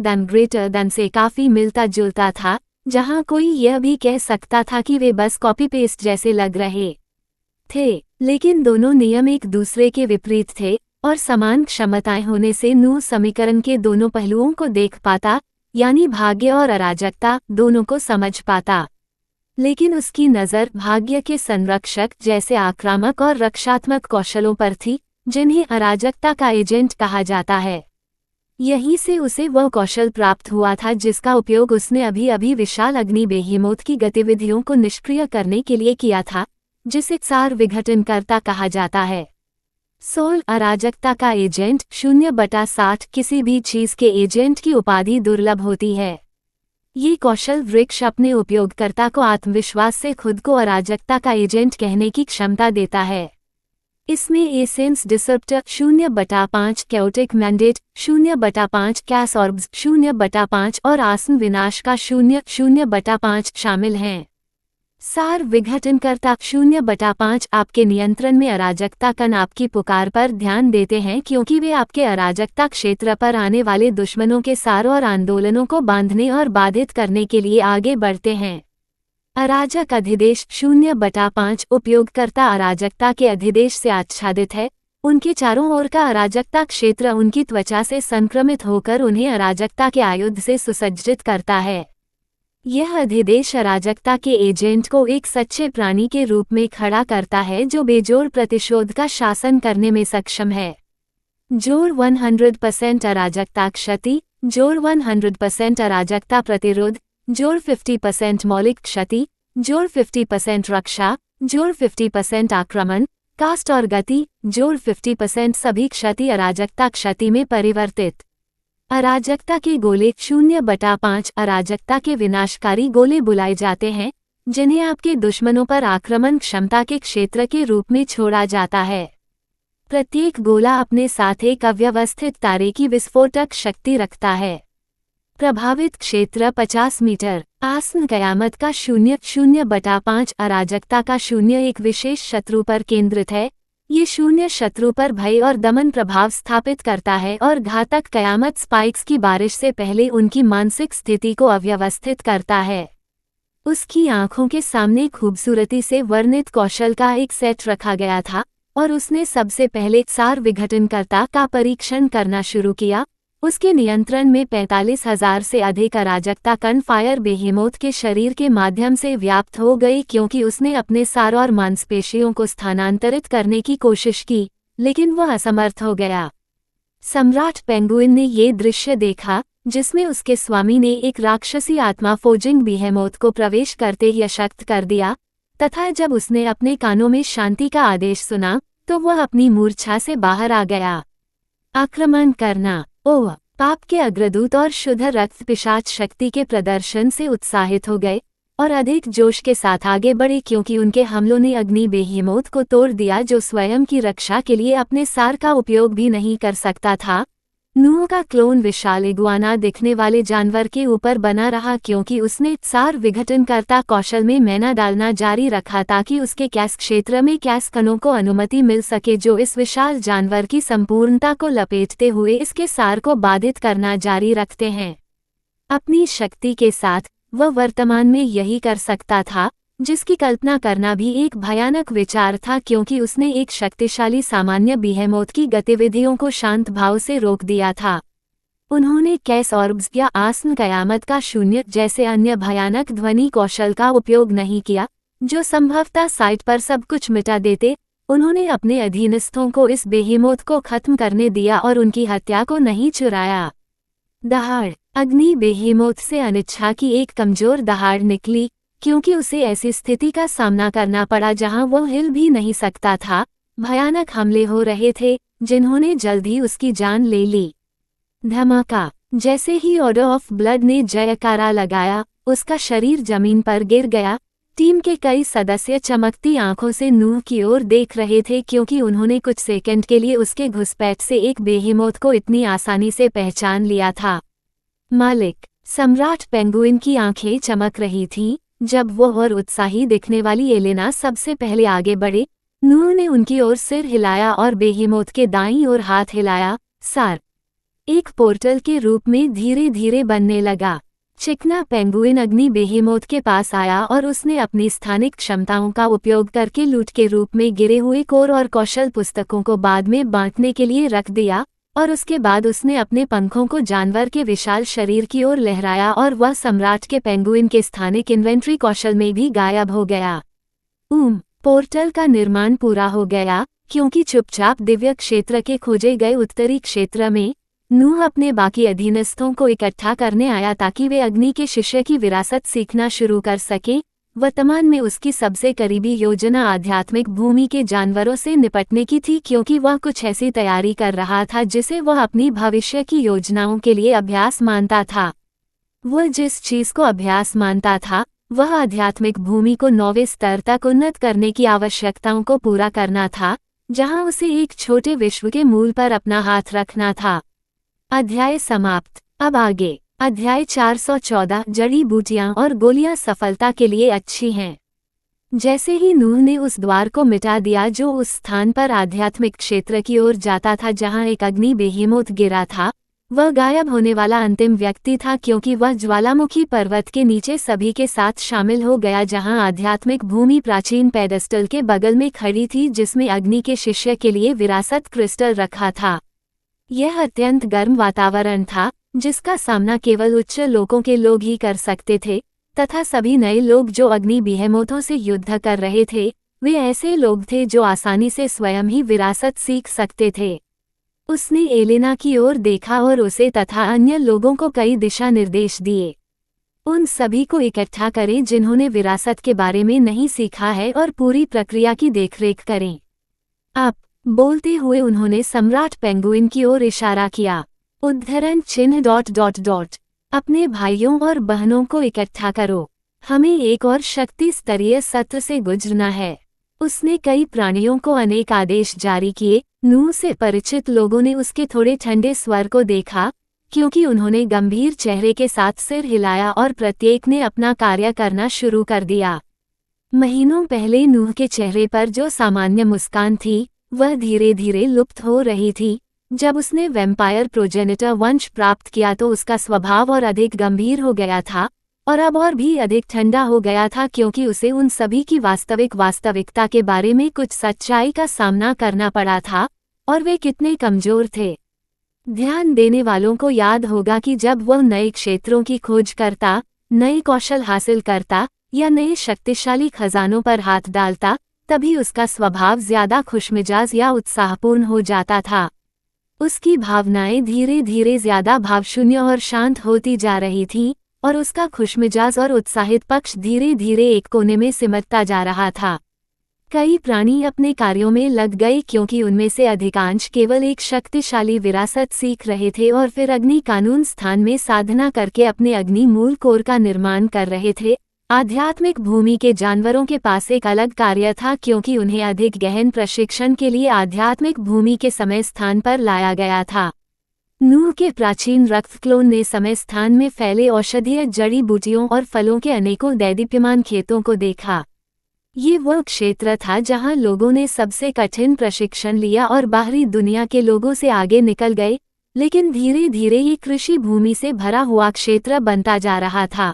than से काफी मिलता जुलता था, जहां कोई यह भी कह सकता था कि वे बस कॉपी पेस्ट जैसे लग रहे थे, लेकिन दोनों नियम एक दूसरे के विपरीत थे, और समान क्षमताएं होने से नूह समीकरण के दोनों पहलुओं को देख पाता, यानी भाग्य और अराजकता दोनों को समझ पाता। लेकिन उसकी नज़र भाग्य के संरक्षक जैसे आक्रामक और रक्षात्मक कौशलों पर थी, जिन्हें अराजकता का एजेंट कहा जाता है। यहीं से उसे वह कौशल प्राप्त हुआ था जिसका उपयोग उसने अभी विशाल अग्नि बेहेमोत की गतिविधियों को निष्क्रिय करने के लिए किया था, जिसे सार विघटनकर्ता कहा जाता है। सोल अराजकता का एजेंट 0/60 किसी भी चीज के एजेंट की उपाधि दुर्लभ होती है। ये कौशल वृक्ष अपने उपयोगकर्ता को आत्मविश्वास से खुद को अराजकता का एजेंट कहने की क्षमता देता है। इसमें एसेंस डिसप्टर 0/5, कैओटिक मैंडेट 0/5, कैस ऑर्ब्स 0/5 और आसन विनाश का 0.5 शामिल हैं। सार विघटनकर्ता 0/5 आपके नियंत्रण में अराजकता कण आपकी पुकार पर ध्यान देते हैं क्योंकि वे आपके अराजकता क्षेत्र पर आने वाले दुश्मनों के सार और आंदोलनों को बांधने और बाधित करने के लिए आगे बढ़ते हैं। अराजक अधिदेश 0/5 उपयोगकर्ता अराजकता के अधिदेश से आच्छादित है। उनके चारों ओर का अराजकता क्षेत्र उनकी त्वचा से संक्रमित होकर उन्हें अराजकता के आयुध से सुसज्जित करता है। यह अधिदेश अराजकता के एजेंट को एक सच्चे प्राणी के रूप में खड़ा करता है जो बेजोड़ प्रतिशोध का शासन करने में सक्षम है। जोड़ 100% अराजकता क्षति, जोड़ 100% अराजकता प्रतिरोध, जोड़ 50% मौलिक क्षति, जोड़ 50% रक्षा, जोड़ 50% आक्रमण, कास्ट और गति, जोड़ 50% सभी क्षति अराजकता क्षति में परिवर्तित। अराजकता के गोले 0/5 अराजकता के विनाशकारी गोले बुलाए जाते हैं, जिन्हें आपके दुश्मनों पर आक्रमण क्षमता के क्षेत्र के रूप में छोड़ा जाता है। प्रत्येक गोला अपने साथ एक अव्यवस्थित तारे की विस्फोटक शक्ति रखता है। प्रभावित क्षेत्र 50 मीटर। आसन कयामत का 0/5 अराजकता का 0 एक विशेष शत्रु पर केंद्रित है। ये 0 शत्रु पर भय और दमन प्रभाव स्थापित करता है और घातक कयामत स्पाइक्स की बारिश से पहले उनकी मानसिक स्थिति को अव्यवस्थित करता है। उसकी आंखों के सामने खूबसूरती से वर्णित कौशल का एक सेट रखा गया था और उसने सबसे पहले सार विघटनकर्ता का परीक्षण करना शुरू किया। उसके नियंत्रण में 45,000 से अधिक अराजकता कण फायर बेहेमोथ के शरीर के माध्यम से व्याप्त हो गई क्योंकि उसने अपने सार और मांसपेशियों को स्थानांतरित करने की कोशिश की, लेकिन वह असमर्थ हो गया। सम्राट पेंगुइन ने ये दृश्य देखा जिसमें उसके स्वामी ने एक राक्षसी आत्मा फोजिंग बेहेमोथ को प्रवेश करते ही अशक्त कर दिया, तथा जब उसने अपने कानों में शांति का आदेश सुना तो वह अपनी मूर्छा से बाहर आ गया। आक्रमण करना। ओह! पाप के अग्रदूत और शुद्ध रक्त पिशाच शक्ति के प्रदर्शन से उत्साहित हो गए और अधिक जोश के साथ आगे बढ़े क्योंकि उनके हमलों ने अग्नि बेहेमोथ को तोड़ दिया जो स्वयं की रक्षा के लिए अपने सार का उपयोग भी नहीं कर सकता था। नूह का क्लोन विशाल इगुआना दिखने वाले जानवर के ऊपर बना रहा क्योंकि उसने सार विघटनकर्ता कौशल में मैना डालना जारी रखा ताकि उसके कैस क्षेत्र में कैस कणों को अनुमति मिल सके जो इस विशाल जानवर की संपूर्णता को लपेटते हुए इसके सार को बाधित करना जारी रखते हैं। अपनी शक्ति के साथ वह वर्तमान में यही कर सकता था, जिसकी कल्पना करना भी एक भयानक विचार था क्योंकि उसने एक शक्तिशाली सामान्य बेहेमोथ की गतिविधियों को शांत भाव से रोक दिया था। उन्होंने कैस ऑर्ब्स या आसन कयामत का 0 जैसे अन्य भयानक ध्वनि कौशल का उपयोग नहीं किया, जो संभवतः साइट पर सब कुछ मिटा देते। उन्होंने अपने अधीनस्थों को इस बेहेमोथ को खत्म करने दिया और उनकी हत्या को नहीं चुराया। दहाड़। अग्नि बेहेमोथ से अनिच्छा की एक कमजोर दहाड़ निकली क्योंकि उसे ऐसी स्थिति का सामना करना पड़ा जहां वह हिल भी नहीं सकता था। भयानक हमले हो रहे थे जिन्होंने जल्द ही उसकी जान ले ली। धमाका। जैसे ही ऑर्डर ऑफ ब्लड ने जयकारा लगाया, उसका शरीर जमीन पर गिर गया। टीम के कई सदस्य चमकती आंखों से नूह की ओर देख रहे थे क्योंकि उन्होंने कुछ सेकंड के लिए उसके घुसपैठ से एक बेहेमोथ को इतनी आसानी से पहचान लिया था। मालिक। सम्राट पेंगुइन की आंखें चमक रही थीं जब वो और उत्साही दिखने वाली एलेना सबसे पहले आगे बढ़े। नूह ने उनकी ओर सिर हिलाया और बेहेमोथ के दाईं ओर हाथ हिलाया। सार एक पोर्टल के रूप में धीरे धीरे बनने लगा। चिकना पेंगुइन अग्नि बेहेमोथ के पास आया और उसने अपनी स्थानिक क्षमताओं का उपयोग करके लूट के रूप में गिरे हुए कोर और कौशल पुस्तकों को बाद में बांटने के लिए रख दिया और उसके बाद उसने अपने पंखों को जानवर के विशाल शरीर की ओर लहराया और वह सम्राट के पेंगुइन के स्थानिक इन्वेंट्री कौशल में भी गायब हो गया। पोर्टल का निर्माण पूरा हो गया क्योंकि चुपचाप दिव्य क्षेत्र के खोजे गए उत्तरी क्षेत्र में नूह अपने बाकी अधीनस्थों को इकट्ठा करने आया ताकि वे अग्नि के शिष्य की विरासत सीखना शुरू कर सकें। वर्तमान में उसकी सबसे करीबी योजना आध्यात्मिक भूमि के जानवरों से निपटने की थी क्योंकि वह कुछ ऐसी तैयारी कर रहा था जिसे वह अपनी भविष्य की योजनाओं के लिए अभ्यास मानता था। वह जिस चीज को अभ्यास मानता था वह आध्यात्मिक भूमि को 9वें स्तर तक उन्नत करने की आवश्यकताओं को पूरा करना था, जहां उसे एक छोटे विश्व के मूल पर अपना हाथ रखना था। अध्याय समाप्त। अब आगे। अध्याय 414 जड़ी बूटियां और गोलियां सफलता के लिए अच्छी हैं। जैसे ही नूह ने उस द्वार को मिटा दिया जो उस स्थान पर आध्यात्मिक क्षेत्र की ओर जाता था जहां एक अग्नि बेहिमोत गिरा था, वह गायब होने वाला अंतिम व्यक्ति था क्योंकि वह ज्वालामुखी पर्वत के नीचे सभी के साथ शामिल हो गया जहां आध्यात्मिक भूमि प्राचीन पेडेस्टल के बगल में खड़ी थी जिसमें अग्नि के शिष्य के लिए विरासत क्रिस्टल रखा था। यह अत्यंत गर्म वातावरण था जिसका सामना केवल उच्च लोगों के लोग ही कर सकते थे तथा सभी नए लोग जो अग्नि बेहेमोथों से युद्ध कर रहे थे वे ऐसे लोग थे जो आसानी से स्वयं ही विरासत सीख सकते थे। उसने एलेना की ओर देखा और उसे तथा अन्य लोगों को कई दिशा निर्देश दिए। उन सभी को इकट्ठा करें जिन्होंने विरासत के बारे में नहीं सीखा है और पूरी प्रक्रिया की देखरेख करें। अब बोलते हुए उन्होंने सम्राट पेंगुइन की ओर इशारा किया। उद्धरण चिन्ह ... अपने भाइयों और बहनों को इकट्ठा करो, हमें एक और शक्ति स्तरीय सत्र से गुजरना है। उसने कई प्राणियों को अनेक आदेश जारी किए। नूह से परिचित लोगों ने उसके थोड़े ठंडे स्वर को देखा क्योंकि उन्होंने गंभीर चेहरे के साथ सिर हिलाया और प्रत्येक ने अपना कार्य करना शुरू कर दिया। महीनों पहले नूह के चेहरे पर जो सामान्य मुस्कान थी वह धीरे धीरे लुप्त हो रही थी। जब उसने वैम्पायर प्रोजेनिटर वंश प्राप्त किया तो उसका स्वभाव और अधिक गंभीर हो गया था और अब और भी अधिक ठंडा हो गया था क्योंकि उसे उन सभी की वास्तविकता के बारे में कुछ सच्चाई का सामना करना पड़ा था और वे कितने कमजोर थे। ध्यान देने वालों को याद होगा कि जब वह नए क्षेत्रों की खोज करता, नए कौशल हासिल करता या नए शक्तिशाली खजानों पर हाथ डालता तभी उसका स्वभाव ज्यादा खुशमिजाज या उत्साहपूर्ण हो जाता था। उसकी भावनाएं धीरे धीरे ज्यादा भावशून्य और शांत होती जा रही थीं और उसका खुशमिजाज और उत्साहित पक्ष धीरे धीरे एक कोने में सिमटता जा रहा था। कई प्राणी अपने कार्यों में लग गए क्योंकि उनमें से अधिकांश केवल एक शक्तिशाली विरासत सीख रहे थे और फिर अग्नि कानून स्थान में साधना करके अपने अग्नि मूल कोर का निर्माण कर रहे थे। आध्यात्मिक भूमि के जानवरों के पास एक अलग कार्य था क्योंकि उन्हें अधिक गहन प्रशिक्षण के लिए आध्यात्मिक भूमि के समय स्थान पर लाया गया था। नूह के प्राचीन रक्त क्लोन ने समय स्थान में फैले औषधीय जड़ी बूटियों और फलों के अनेकों दैदीप्यमान खेतों को देखा। ये वह क्षेत्र था जहां लोगों ने सबसे कठिन प्रशिक्षण लिया और बाहरी दुनिया के लोगों से आगे निकल गए, लेकिन धीरे धीरे ये कृषि भूमि से भरा हुआ क्षेत्र बनता जा रहा था।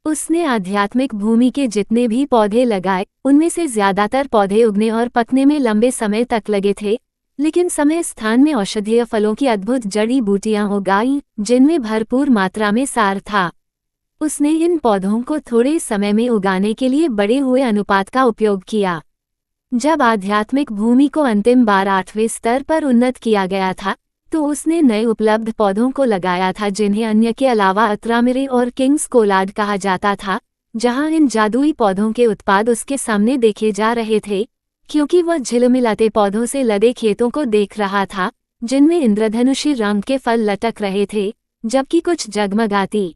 उसने आध्यात्मिक भूमि के जितने भी पौधे लगाए उनमें से ज्यादातर पौधे उगने और पकने में लंबे समय तक लगे थे, लेकिन समय स्थान में औषधीय फलों की अद्भुत जड़ी बूटियां उगाईं जिनमें भरपूर मात्रा में सार था। उसने इन पौधों को थोड़े समय में उगाने के लिए बढ़े हुए अनुपात का उपयोग किया। जब आध्यात्मिक भूमि को अंतिम बार 8वें स्तर पर उन्नत किया गया था तो उसने नए उपलब्ध पौधों को लगाया था जिन्हें अन्य के अलावा अत्रामिरे और किंग्स कोलाड कहा जाता था, जहां इन जादुई पौधों के उत्पाद उसके सामने देखे जा रहे थे क्योंकि वह झिलमिलाते पौधों से लदे खेतों को देख रहा था जिनमें इंद्रधनुषी रंग के फल लटक रहे थे जबकि कुछ जगमगाती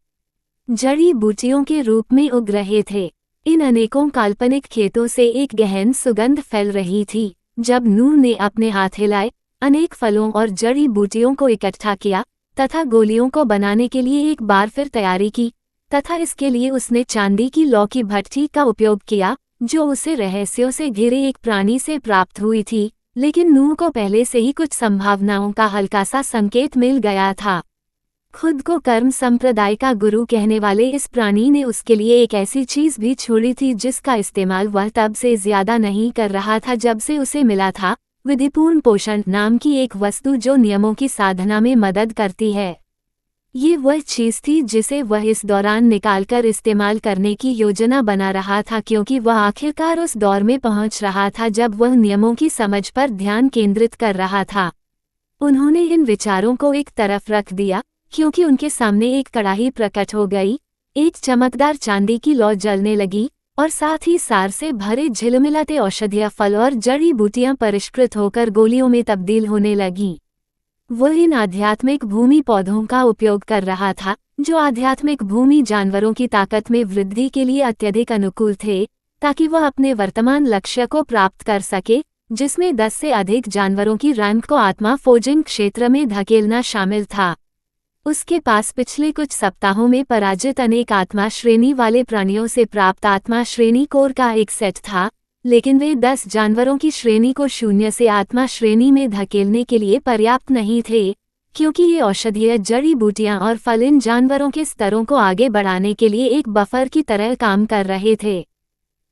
जड़ी बूटियों के रूप में उग रहे थे। इन अनेकों काल्पनिक खेतों से एक गहन सुगंध फैल रही थी। जब नूह ने अपने हाथ हिलाए, अनेक फलों और जड़ी बूटियों को इकट्ठा किया तथा गोलियों को बनाने के लिए एक बार फिर तैयारी की तथा इसके लिए उसने चांदी की लौ की भट्ठी का उपयोग किया जो उसे रहस्यों से घिरे एक प्राणी से प्राप्त हुई थी, लेकिन नूह को पहले से ही कुछ संभावनाओं का हल्का सा संकेत मिल गया था। खुद को कर्म संप्रदाय का गुरु कहने वाले इस प्राणी ने उसके लिए एक ऐसी चीज भी छोड़ी थी जिसका इस्तेमाल वह तब से ज्यादा नहीं कर रहा था जब से उसे मिला था, विधिपूर्ण पोषण नाम की एक वस्तु जो नियमों की साधना में मदद करती है। ये वह चीज थी जिसे वह इस दौरान निकालकर इस्तेमाल करने की योजना बना रहा था क्योंकि वह आखिरकार उस दौर में पहुंच रहा था जब वह नियमों की समझ पर ध्यान केंद्रित कर रहा था। उन्होंने इन विचारों को एक तरफ रख दिया क्योंकि उनके सामने एक कड़ाही प्रकट हो गई। एक चमकदार चांदी की लौ जलने लगी और साथ ही सार से भरे झिलमिलाते औषधीय फल और जड़ी बूटियां परिष्कृत होकर गोलियों में तब्दील होने लगीं। वह इन आध्यात्मिक भूमि पौधों का उपयोग कर रहा था जो आध्यात्मिक भूमि जानवरों की ताकत में वृद्धि के लिए अत्यधिक अनुकूल थे, ताकि वह अपने वर्तमान लक्ष्य को प्राप्त कर सके, जिसमें 10 से अधिक जानवरों की रैंक को आत्मा फोर्जिंग क्षेत्र में धकेलना शामिल था। उसके पास पिछले कुछ सप्ताहों में पराजित अनेक आत्मा श्रेणी वाले प्राणियों से प्राप्त आत्मा श्रेणी कोर का एक सेट था, लेकिन वे 10 जानवरों की श्रेणी को 0 से आत्मा श्रेणी में धकेलने के लिए पर्याप्त नहीं थे, क्योंकि ये औषधीय जड़ी बूटियां और फल इन जानवरों के स्तरों को आगे बढ़ाने के लिए एक बफर की तरह काम कर रहे थे।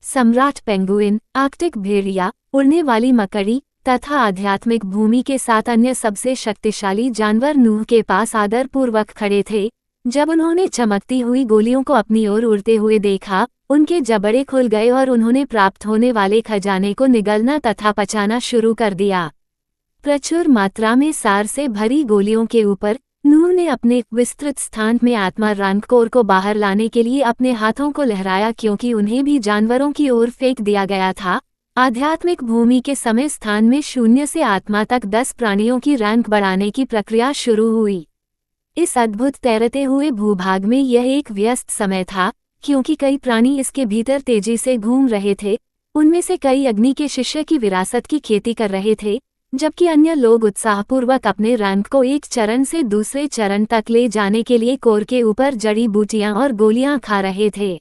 सम्राट पेंगुइन, आर्कटिक भेड़िया, उड़ने वाली मकड़ी तथा आध्यात्मिक भूमि के साथ अन्य सबसे शक्तिशाली जानवर नूह के पास आदरपूर्वक खड़े थे। जब उन्होंने चमकती हुई गोलियों को अपनी ओर उड़ते हुए देखा, उनके जबड़े खुल गए और उन्होंने प्राप्त होने वाले खजाने को निगलना तथा पचाना शुरू कर दिया। प्रचुर मात्रा में सार से भरी गोलियों के ऊपर नूह ने अपने विस्तृत स्थान में आत्मा रंग कोर को बाहर लाने के लिए अपने हाथों को लहराया, क्योंकि उन्हें भी जानवरों की ओर फेंक दिया गया था। आध्यात्मिक भूमि के समय स्थान में 0 से आत्मा तक 10 प्राणियों की रैंक बढ़ाने की प्रक्रिया शुरू हुई। इस अद्भुत तैरते हुए भूभाग में यह एक व्यस्त समय था, क्योंकि कई प्राणी इसके भीतर तेजी से घूम रहे थे। उनमें से कई अग्नि के शिष्य की विरासत की खेती कर रहे थे, जबकि अन्य लोग उत्साहपूर्वक अपने रैंक को एक चरण से दूसरे चरण तक ले जाने के लिए कोर के ऊपर जड़ी बूटियां और गोलियां खा रहे थे।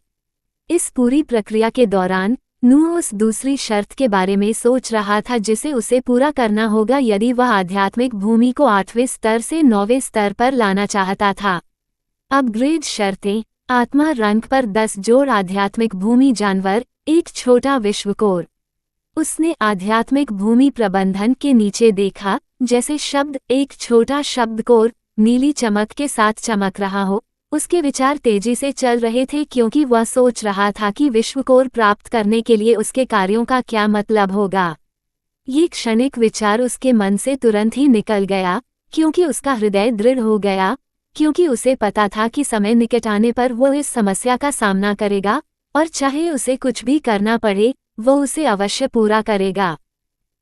इस पूरी प्रक्रिया के दौरान नूह उस दूसरी शर्त के बारे में सोच रहा था जिसे उसे पूरा करना होगा यदि वह आध्यात्मिक भूमि को 8वें स्तर से 9वें स्तर पर लाना चाहता था। अपग्रेड शर्तें: आत्मा रंग पर 10 जोड़ आध्यात्मिक भूमि जानवर, एक छोटा विश्वकोर। उसने आध्यात्मिक भूमि प्रबंधन के नीचे देखा, जैसे शब्द एक छोटा शब्दकोर नीली चमक के साथ चमक रहा हो। उसके विचार तेजी से चल रहे थे, क्योंकि वह सोच रहा था कि विश्वकोर प्राप्त करने के लिए उसके कार्यों का क्या मतलब होगा। ये क्षणिक विचार उसके मन से तुरंत ही निकल गया, क्योंकि उसका हृदय दृढ़ हो गया, क्योंकि उसे पता था कि समय निकट आने पर वो इस समस्या का सामना करेगा, और चाहे उसे कुछ भी करना पड़े, वो उसे अवश्य पूरा करेगा।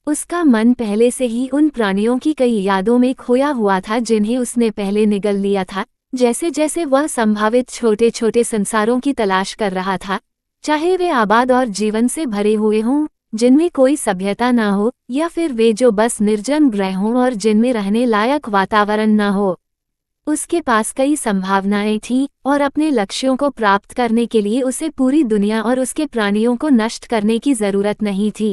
उसका मन पहले से ही उन प्राणियों की कई यादों में खोया हुआ था जिन्हें उसने पहले निगल लिया था। जैसे जैसे वह संभावित छोटे छोटे संसारों की तलाश कर रहा था, चाहे वे आबाद और जीवन से भरे हुए हों, जिनमें कोई सभ्यता ना हो, या फिर वे जो बस निर्जन ग्रह हों और जिनमें रहने लायक वातावरण ना हो। उसके पास कई संभावनाएं थीं, और अपने लक्ष्यों को प्राप्त करने के लिए उसे पूरी दुनिया और उसके प्राणियों को नष्ट करने की जरूरत नहीं थी।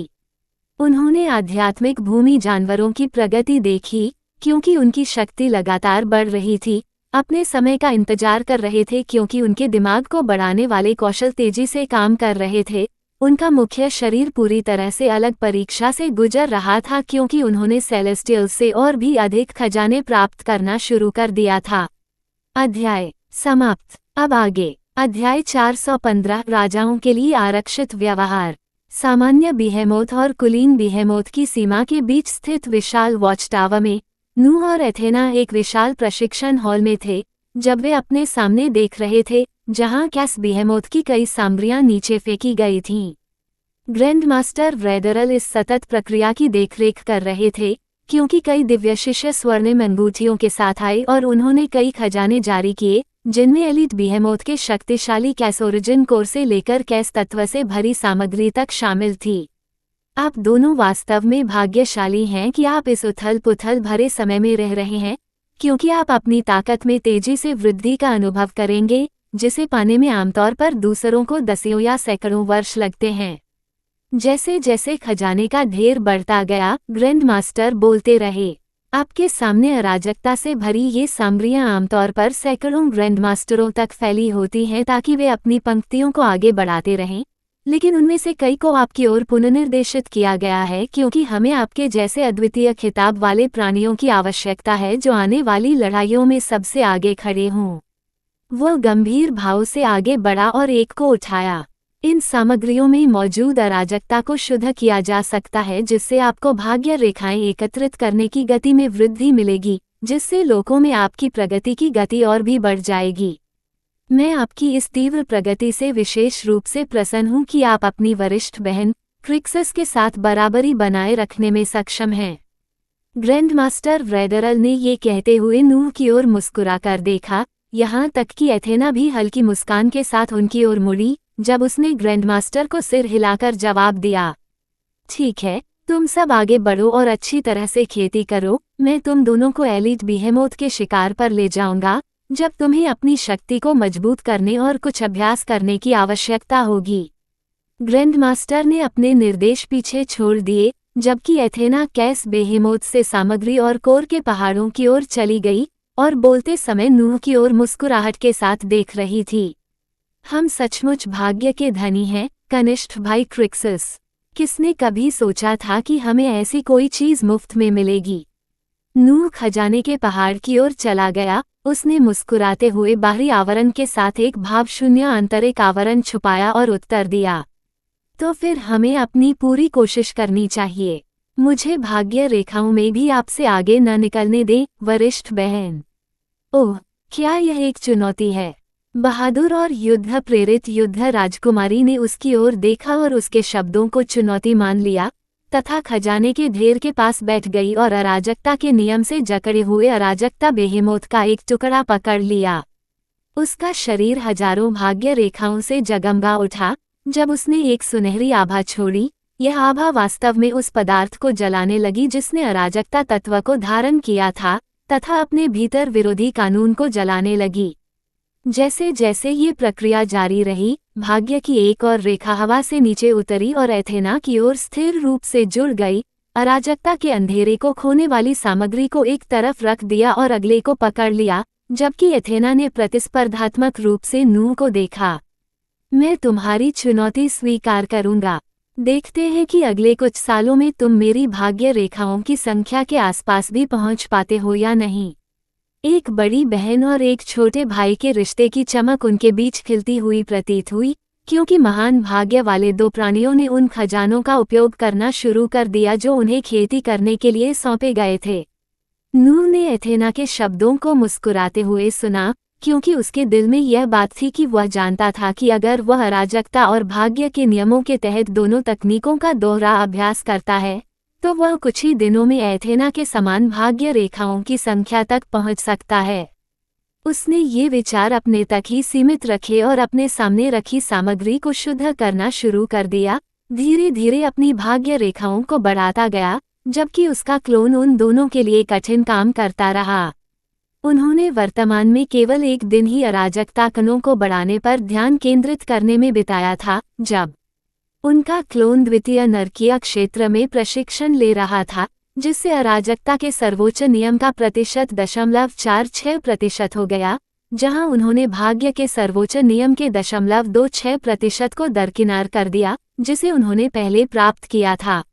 उन्होंने आध्यात्मिक भूमि जानवरों की प्रगति देखी, क्योंकि उनकी शक्ति लगातार बढ़ रही थी। अपने समय का इंतजार कर रहे थे, क्योंकि उनके दिमाग को बढ़ाने वाले कौशल तेजी से काम कर रहे थे। उनका मुख्य शरीर पूरी तरह से अलग परीक्षा से गुजर रहा था, क्योंकि उन्होंने सेलेस्टियल से और भी अधिक खजाने प्राप्त करना शुरू कर दिया था। अध्याय समाप्त। अब आगे अध्याय 415 राजाओं के लिए आरक्षित व्यवहार। सामान्य बिहेमोथ और कुलीन बिहेमोथ की सीमा के बीच स्थित विशाल वॉच टावर में नूह और एथेना एक विशाल प्रशिक्षण हॉल में थे, जब वे अपने सामने देख रहे थे, जहां कैस बिहेमोथ की कई सामग्रियां नीचे फेंकी गई थीं। ग्रैंड मास्टर व्रेडरल इस सतत प्रक्रिया की देखरेख कर रहे थे, क्योंकि कई दिव्य शिष्य स्वर्णिम अंगूठियों के साथ आए और उन्होंने कई खजाने जारी किए, जिनमें एलिट बिहेमोथ के शक्तिशाली कैस ओरिजिन कोर से लेकर कैस तत्व से भरी सामग्री तक शामिल थी। आप दोनों वास्तव में भाग्यशाली हैं कि आप इस उथल पुथल भरे समय में रह रहे हैं, क्योंकि आप अपनी ताकत में तेजी से वृद्धि का अनुभव करेंगे, जिसे पाने में आमतौर पर दूसरों को दसियों या सैकड़ों वर्ष लगते हैं। जैसे जैसे खजाने का ढेर बढ़ता गया, ग्रैंड मास्टर बोलते रहे। आपके सामने अराजकता से भरी ये सामग्रियां आमतौर पर सैकड़ों ग्रैंड मास्टरों तक फैली होती हैं ताकि वे अपनी पंक्तियों को आगे बढ़ाते रहें, लेकिन उनमें से कई को आपकी ओर पुनर्निर्देशित किया गया है, क्योंकि हमें आपके जैसे अद्वितीय खिताब वाले प्राणियों की आवश्यकता है जो आने वाली लड़ाइयों में सबसे आगे खड़े हों। वो गंभीर भाव से आगे बढ़ा और एक को उठाया। इन सामग्रियों में मौजूद अराजकता को शुद्ध किया जा सकता है, जिससे आपको भाग्य रेखाएं एकत्रित करने की गति में वृद्धि मिलेगी, जिससे लोगों में आपकी प्रगति की गति और भी बढ़ जाएगी। मैं आपकी इस तीव्र प्रगति से विशेष रूप से प्रसन्न हूं कि आप अपनी वरिष्ठ बहन क्रिक्सस के साथ बराबरी बनाए रखने में सक्षम हैं। ग्रैंड मास्टर व्रेडरल ने ये कहते हुए नूह की ओर मुस्कुराकर देखा, यहाँ तक कि एथेना भी हल्की मुस्कान के साथ उनकी ओर मुड़ी, जब उसने ग्रैंड मास्टर को सिर हिलाकर जवाब दिया। ठीक है, तुम सब आगे बढ़ो और अच्छी तरह से खेती करो, मैं तुम दोनों को एलीट बिहेमोथ के शिकार पर ले जाऊंगा, जब तुम्हें अपनी शक्ति को मजबूत करने और कुछ अभ्यास करने की आवश्यकता होगी। ग्रैंडमास्टर ने अपने निर्देश पीछे छोड़ दिए, जबकि एथेना कैस बेहेमोथ से सामग्री और कोर के पहाड़ों की ओर चली गई और बोलते समय नूह की ओर मुस्कुराहट के साथ देख रही थी। हम सचमुच भाग्य के धनी हैं, कनिष्ठ भाई क्रिक्सिस। किसने कभी सोचा था कि हमें ऐसी कोई चीज मुफ्त में मिलेगी? नूह खजाने के पहाड़ की ओर चला गया। उसने मुस्कुराते हुए बाहरी आवरण के साथ एक भावशून्य आंतरिक आवरण छुपाया और उत्तर दिया, तो फिर हमें अपनी पूरी कोशिश करनी चाहिए। मुझे भाग्य रेखाओं में भी आपसे आगे न निकलने दें, वरिष्ठ बहन। ओह, क्या यह एक चुनौती है? बहादुर और युद्ध प्रेरित युद्ध राजकुमारी ने उसकी ओर देखा और उसके शब्दों को चुनौती मान लिया, तथा खजाने के ढेर के पास बैठ गई और अराजकता के नियम से जकड़े हुए अराजकता बेहेमोथ का एक टुकड़ा पकड़ लिया। उसका शरीर हजारों भाग्य रेखाओं से जगमगा उठा जब उसने एक सुनहरी आभा छोड़ी। यह आभा वास्तव में उस पदार्थ को जलाने लगी जिसने अराजकता तत्व को धारण किया था, तथा अपने भीतर विरोधी कानून को जलाने लगी। जैसे जैसे ये प्रक्रिया जारी रही, भाग्य की एक और रेखा हवा से नीचे उतरी और एथेना की ओर स्थिर रूप से जुड़ गई। अराजकता के अंधेरे को खोने वाली सामग्री को एक तरफ रख दिया और अगले को पकड़ लिया, जबकि एथेना ने प्रतिस्पर्धात्मक रूप से नूह को देखा। मैं तुम्हारी चुनौती स्वीकार करूंगा। देखते हैं कि अगले कुछ सालों में तुम मेरी भाग्य रेखाओं की संख्या के आसपास भी पहुंच पाते हो या नहीं। एक बड़ी बहन और एक छोटे भाई के रिश्ते की चमक उनके बीच खिलती हुई प्रतीत हुई, क्योंकि महान भाग्य वाले दो प्राणियों ने उन खजानों का उपयोग करना शुरू कर दिया जो उन्हें खेती करने के लिए सौंपे गए थे। नूह ने एथेना के शब्दों को मुस्कुराते हुए सुना, क्योंकि उसके दिल में यह बात थी कि वह जानता था कि अगर वह अराजकता और भाग्य के नियमों के तहत दोनों तकनीकों का दोहरा अभ्यास करता है, तो वह कुछ ही दिनों में एथेना के समान भाग्य रेखाओं की संख्या तक पहुंच सकता है। उसने ये विचार अपने तक ही सीमित रखे और अपने सामने रखी सामग्री को शुद्ध करना शुरू कर दिया। धीरे धीरे अपनी भाग्य रेखाओं को बढ़ाता गया, जबकि उसका क्लोन उन दोनों के लिए कठिन काम करता रहा। उन्होंने वर्तमान में केवल एक दिन ही अराजकता कणों को बढ़ाने पर ध्यान केंद्रित करने में बिताया था, जब उनका क्लोन द्वितीय नरकीय क्षेत्र में प्रशिक्षण ले रहा था, जिससे अराजकता के सर्वोच्च नियम का प्रतिशत 0.46% हो गया, जहां उन्होंने भाग्य के सर्वोच्च नियम के 0.26% को दरकिनार कर दिया, जिसे उन्होंने पहले प्राप्त किया था।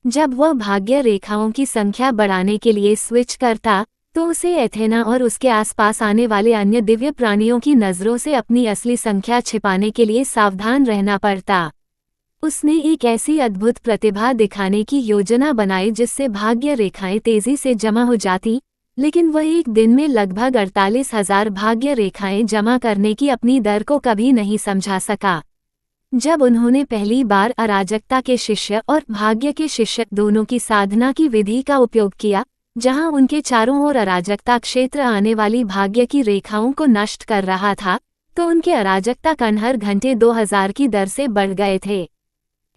जब वह भाग्य रेखाओं की संख्या बढ़ाने के लिए स्विच करता, तो उसे एथेना और उसके आसपास आने वाले अन्य दिव्य प्राणियों की नज़रों से अपनी असली संख्या छिपाने के लिए सावधान रहना पड़ता। उसने एक ऐसी अद्भुत प्रतिभा दिखाने की योजना बनाई जिससे भाग्य रेखाएं तेजी से जमा हो जाती, लेकिन वह एक दिन में लगभग 48,000 भाग्य रेखाएं जमा करने की अपनी दर को कभी नहीं समझा सका। जब उन्होंने पहली बार अराजकता के शिष्य और भाग्य के शिष्य दोनों की साधना की विधि का उपयोग किया, जहां उनके चारों ओर अराजकता क्षेत्र आने वाली भाग्य की रेखाओं को नष्ट कर रहा था, तो उनके अराजकता कण हर घंटे 2000 की दर से बढ़ गए थे।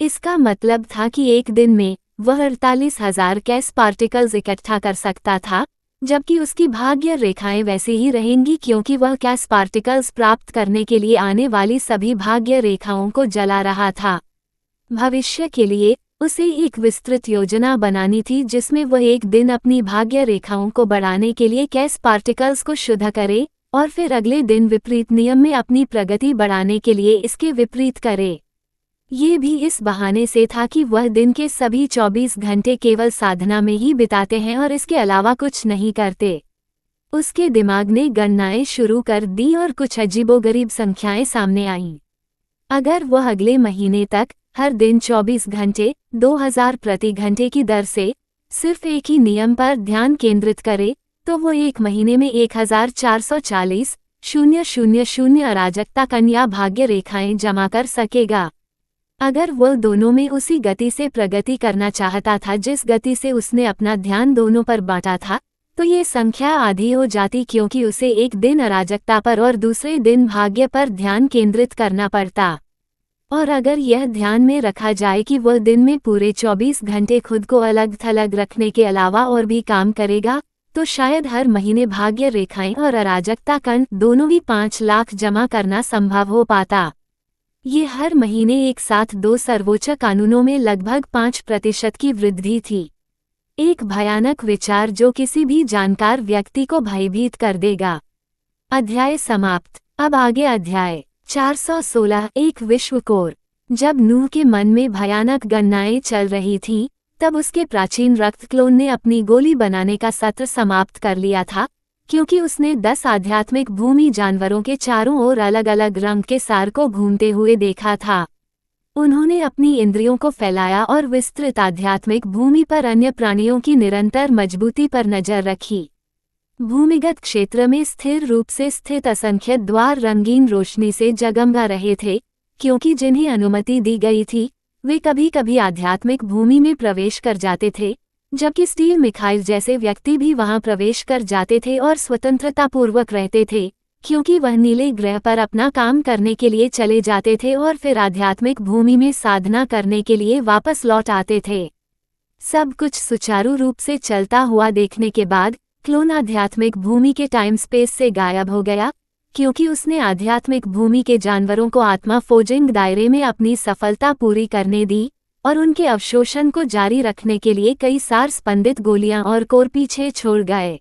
इसका मतलब था कि एक दिन में वह 48,000 कैस पार्टिकल्स इकट्ठा कर सकता था, जबकि उसकी भाग्य रेखाएं वैसी ही रहेंगी क्योंकि वह कैस पार्टिकल्स प्राप्त करने के लिए आने वाली सभी भाग्य रेखाओं को जला रहा था। भविष्य के लिए उसे एक विस्तृत योजना बनानी थी जिसमें वह एक दिन अपनी भाग्य रेखाओं को बढ़ाने के लिए कैस पार्टिकल्स को शुद्ध करे और फिर अगले दिन विपरीत नियम में अपनी प्रगति बढ़ाने के लिए इसके विपरीत करे। ये भी इस बहाने से था कि वह दिन के सभी 24 घंटे केवल साधना में ही बिताते हैं और इसके अलावा कुछ नहीं करते। उसके दिमाग ने गणनाएं शुरू कर दी और कुछ अजीबोगरीब संख्याएं सामने आईं। अगर वह अगले महीने तक हर दिन 24 घंटे 2000 प्रति घंटे की दर से सिर्फ एक ही नियम पर ध्यान केंद्रित करे, तो वो एक महीने में 1440,000 अराजकता कन्या भाग्य रेखाएं जमा कर सकेगा। अगर वह दोनों में उसी गति से प्रगति करना चाहता था जिस गति से उसने अपना ध्यान दोनों पर बांटा था, तो ये संख्या आधी हो जाती क्योंकि उसे एक दिन अराजकता पर और दूसरे दिन भाग्य पर ध्यान केंद्रित करना पड़ता। और अगर यह ध्यान में रखा जाए कि वह दिन में पूरे 24 घंटे खुद को अलग थलग रखने के अलावा और भी काम करेगा, तो शायद हर महीने भाग्य रेखाएं और अराजकता कंठ दोनों ही 5 लाख जमा करना संभव हो पाता। ये हर महीने एक साथ 2 सर्वोच्च कानूनों में लगभग 5% की वृद्धि थी। एक भयानक विचार जो किसी भी जानकार व्यक्ति को भयभीत कर देगा। अध्याय समाप्त। अब आगे अध्याय 416 एक विश्वकोर। जब नूह के मन में भयानक गणनाएं चल रही थीं, तब उसके प्राचीन रक्त क्लोन ने अपनी गोली बनाने का सत्र समाप्त कर लिया था, क्योंकि उसने 10 आध्यात्मिक भूमि जानवरों के चारों ओर अलग अलग रंग के सार को घूमते हुए देखा था। उन्होंने अपनी इंद्रियों को फैलाया और विस्तृत आध्यात्मिक भूमि पर अन्य प्राणियों की निरंतर मजबूती पर नजर रखी। भूमिगत क्षेत्र में स्थिर रूप से स्थित असंख्य द्वार रंगीन रोशनी से जगमगा रहे थे, क्योंकि जिन्हें अनुमति दी गई थी वे कभी कभी आध्यात्मिक भूमि में प्रवेश कर जाते थे, जबकि स्टीव मिखाइल जैसे व्यक्ति भी वहां प्रवेश कर जाते थे और स्वतंत्रतापूर्वक रहते थे, क्योंकि वह नीले ग्रह पर अपना काम करने के लिए चले जाते थे और फिर आध्यात्मिक भूमि में साधना करने के लिए वापस लौट आते थे। सब कुछ सुचारू रूप से चलता हुआ देखने के बाद क्लोन आध्यात्मिक भूमि के टाइम स्पेस से गायब हो गया, क्योंकि उसने आध्यात्मिक भूमि के जानवरों को आत्मा फोजिंग दायरे में अपनी सफलता पूरी करने दी और उनके अवशोषण को जारी रखने के लिए कई सार स्पंदित गोलियां और कोर पीछे छोड़ गए।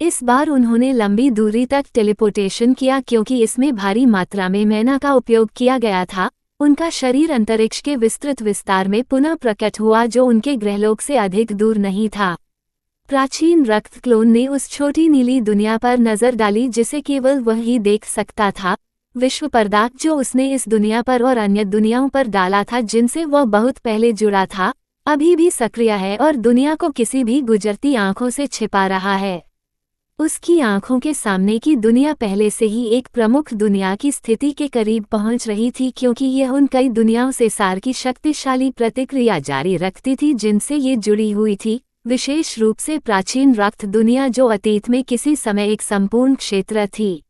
इस बार उन्होंने लंबी दूरी तक टेलीपोर्टेशन किया, क्योंकि इसमें भारी मात्रा में मैना का उपयोग किया गया था। उनका शरीर अंतरिक्ष के विस्तृत विस्तार में पुनः प्रकट हुआ, जो उनके ग्रहलोक से अधिक दूर नहीं था। प्राचीन रक्त क्लोन ने उस छोटी नीली दुनिया पर नजर डाली जिसे केवल वह ही देख सकता था। विश्व पर्दा जो उसने इस दुनिया पर और अन्य दुनियाओं पर डाला था जिनसे वह बहुत पहले जुड़ा था, अभी भी सक्रिय है और दुनिया को किसी भी गुजरती आंखों से छिपा रहा है। उसकी आंखों के सामने की दुनिया पहले से ही एक प्रमुख दुनिया की स्थिति के करीब पहुंच रही थी, क्योंकि यह उन कई दुनियाओं से सार की शक्तिशाली प्रतिक्रिया जारी रखती थी जिनसे ये जुड़ी हुई थी, विशेष रूप से प्राचीन रक्त दुनिया जो अतीत में किसी समय एक संपूर्ण क्षेत्र थी।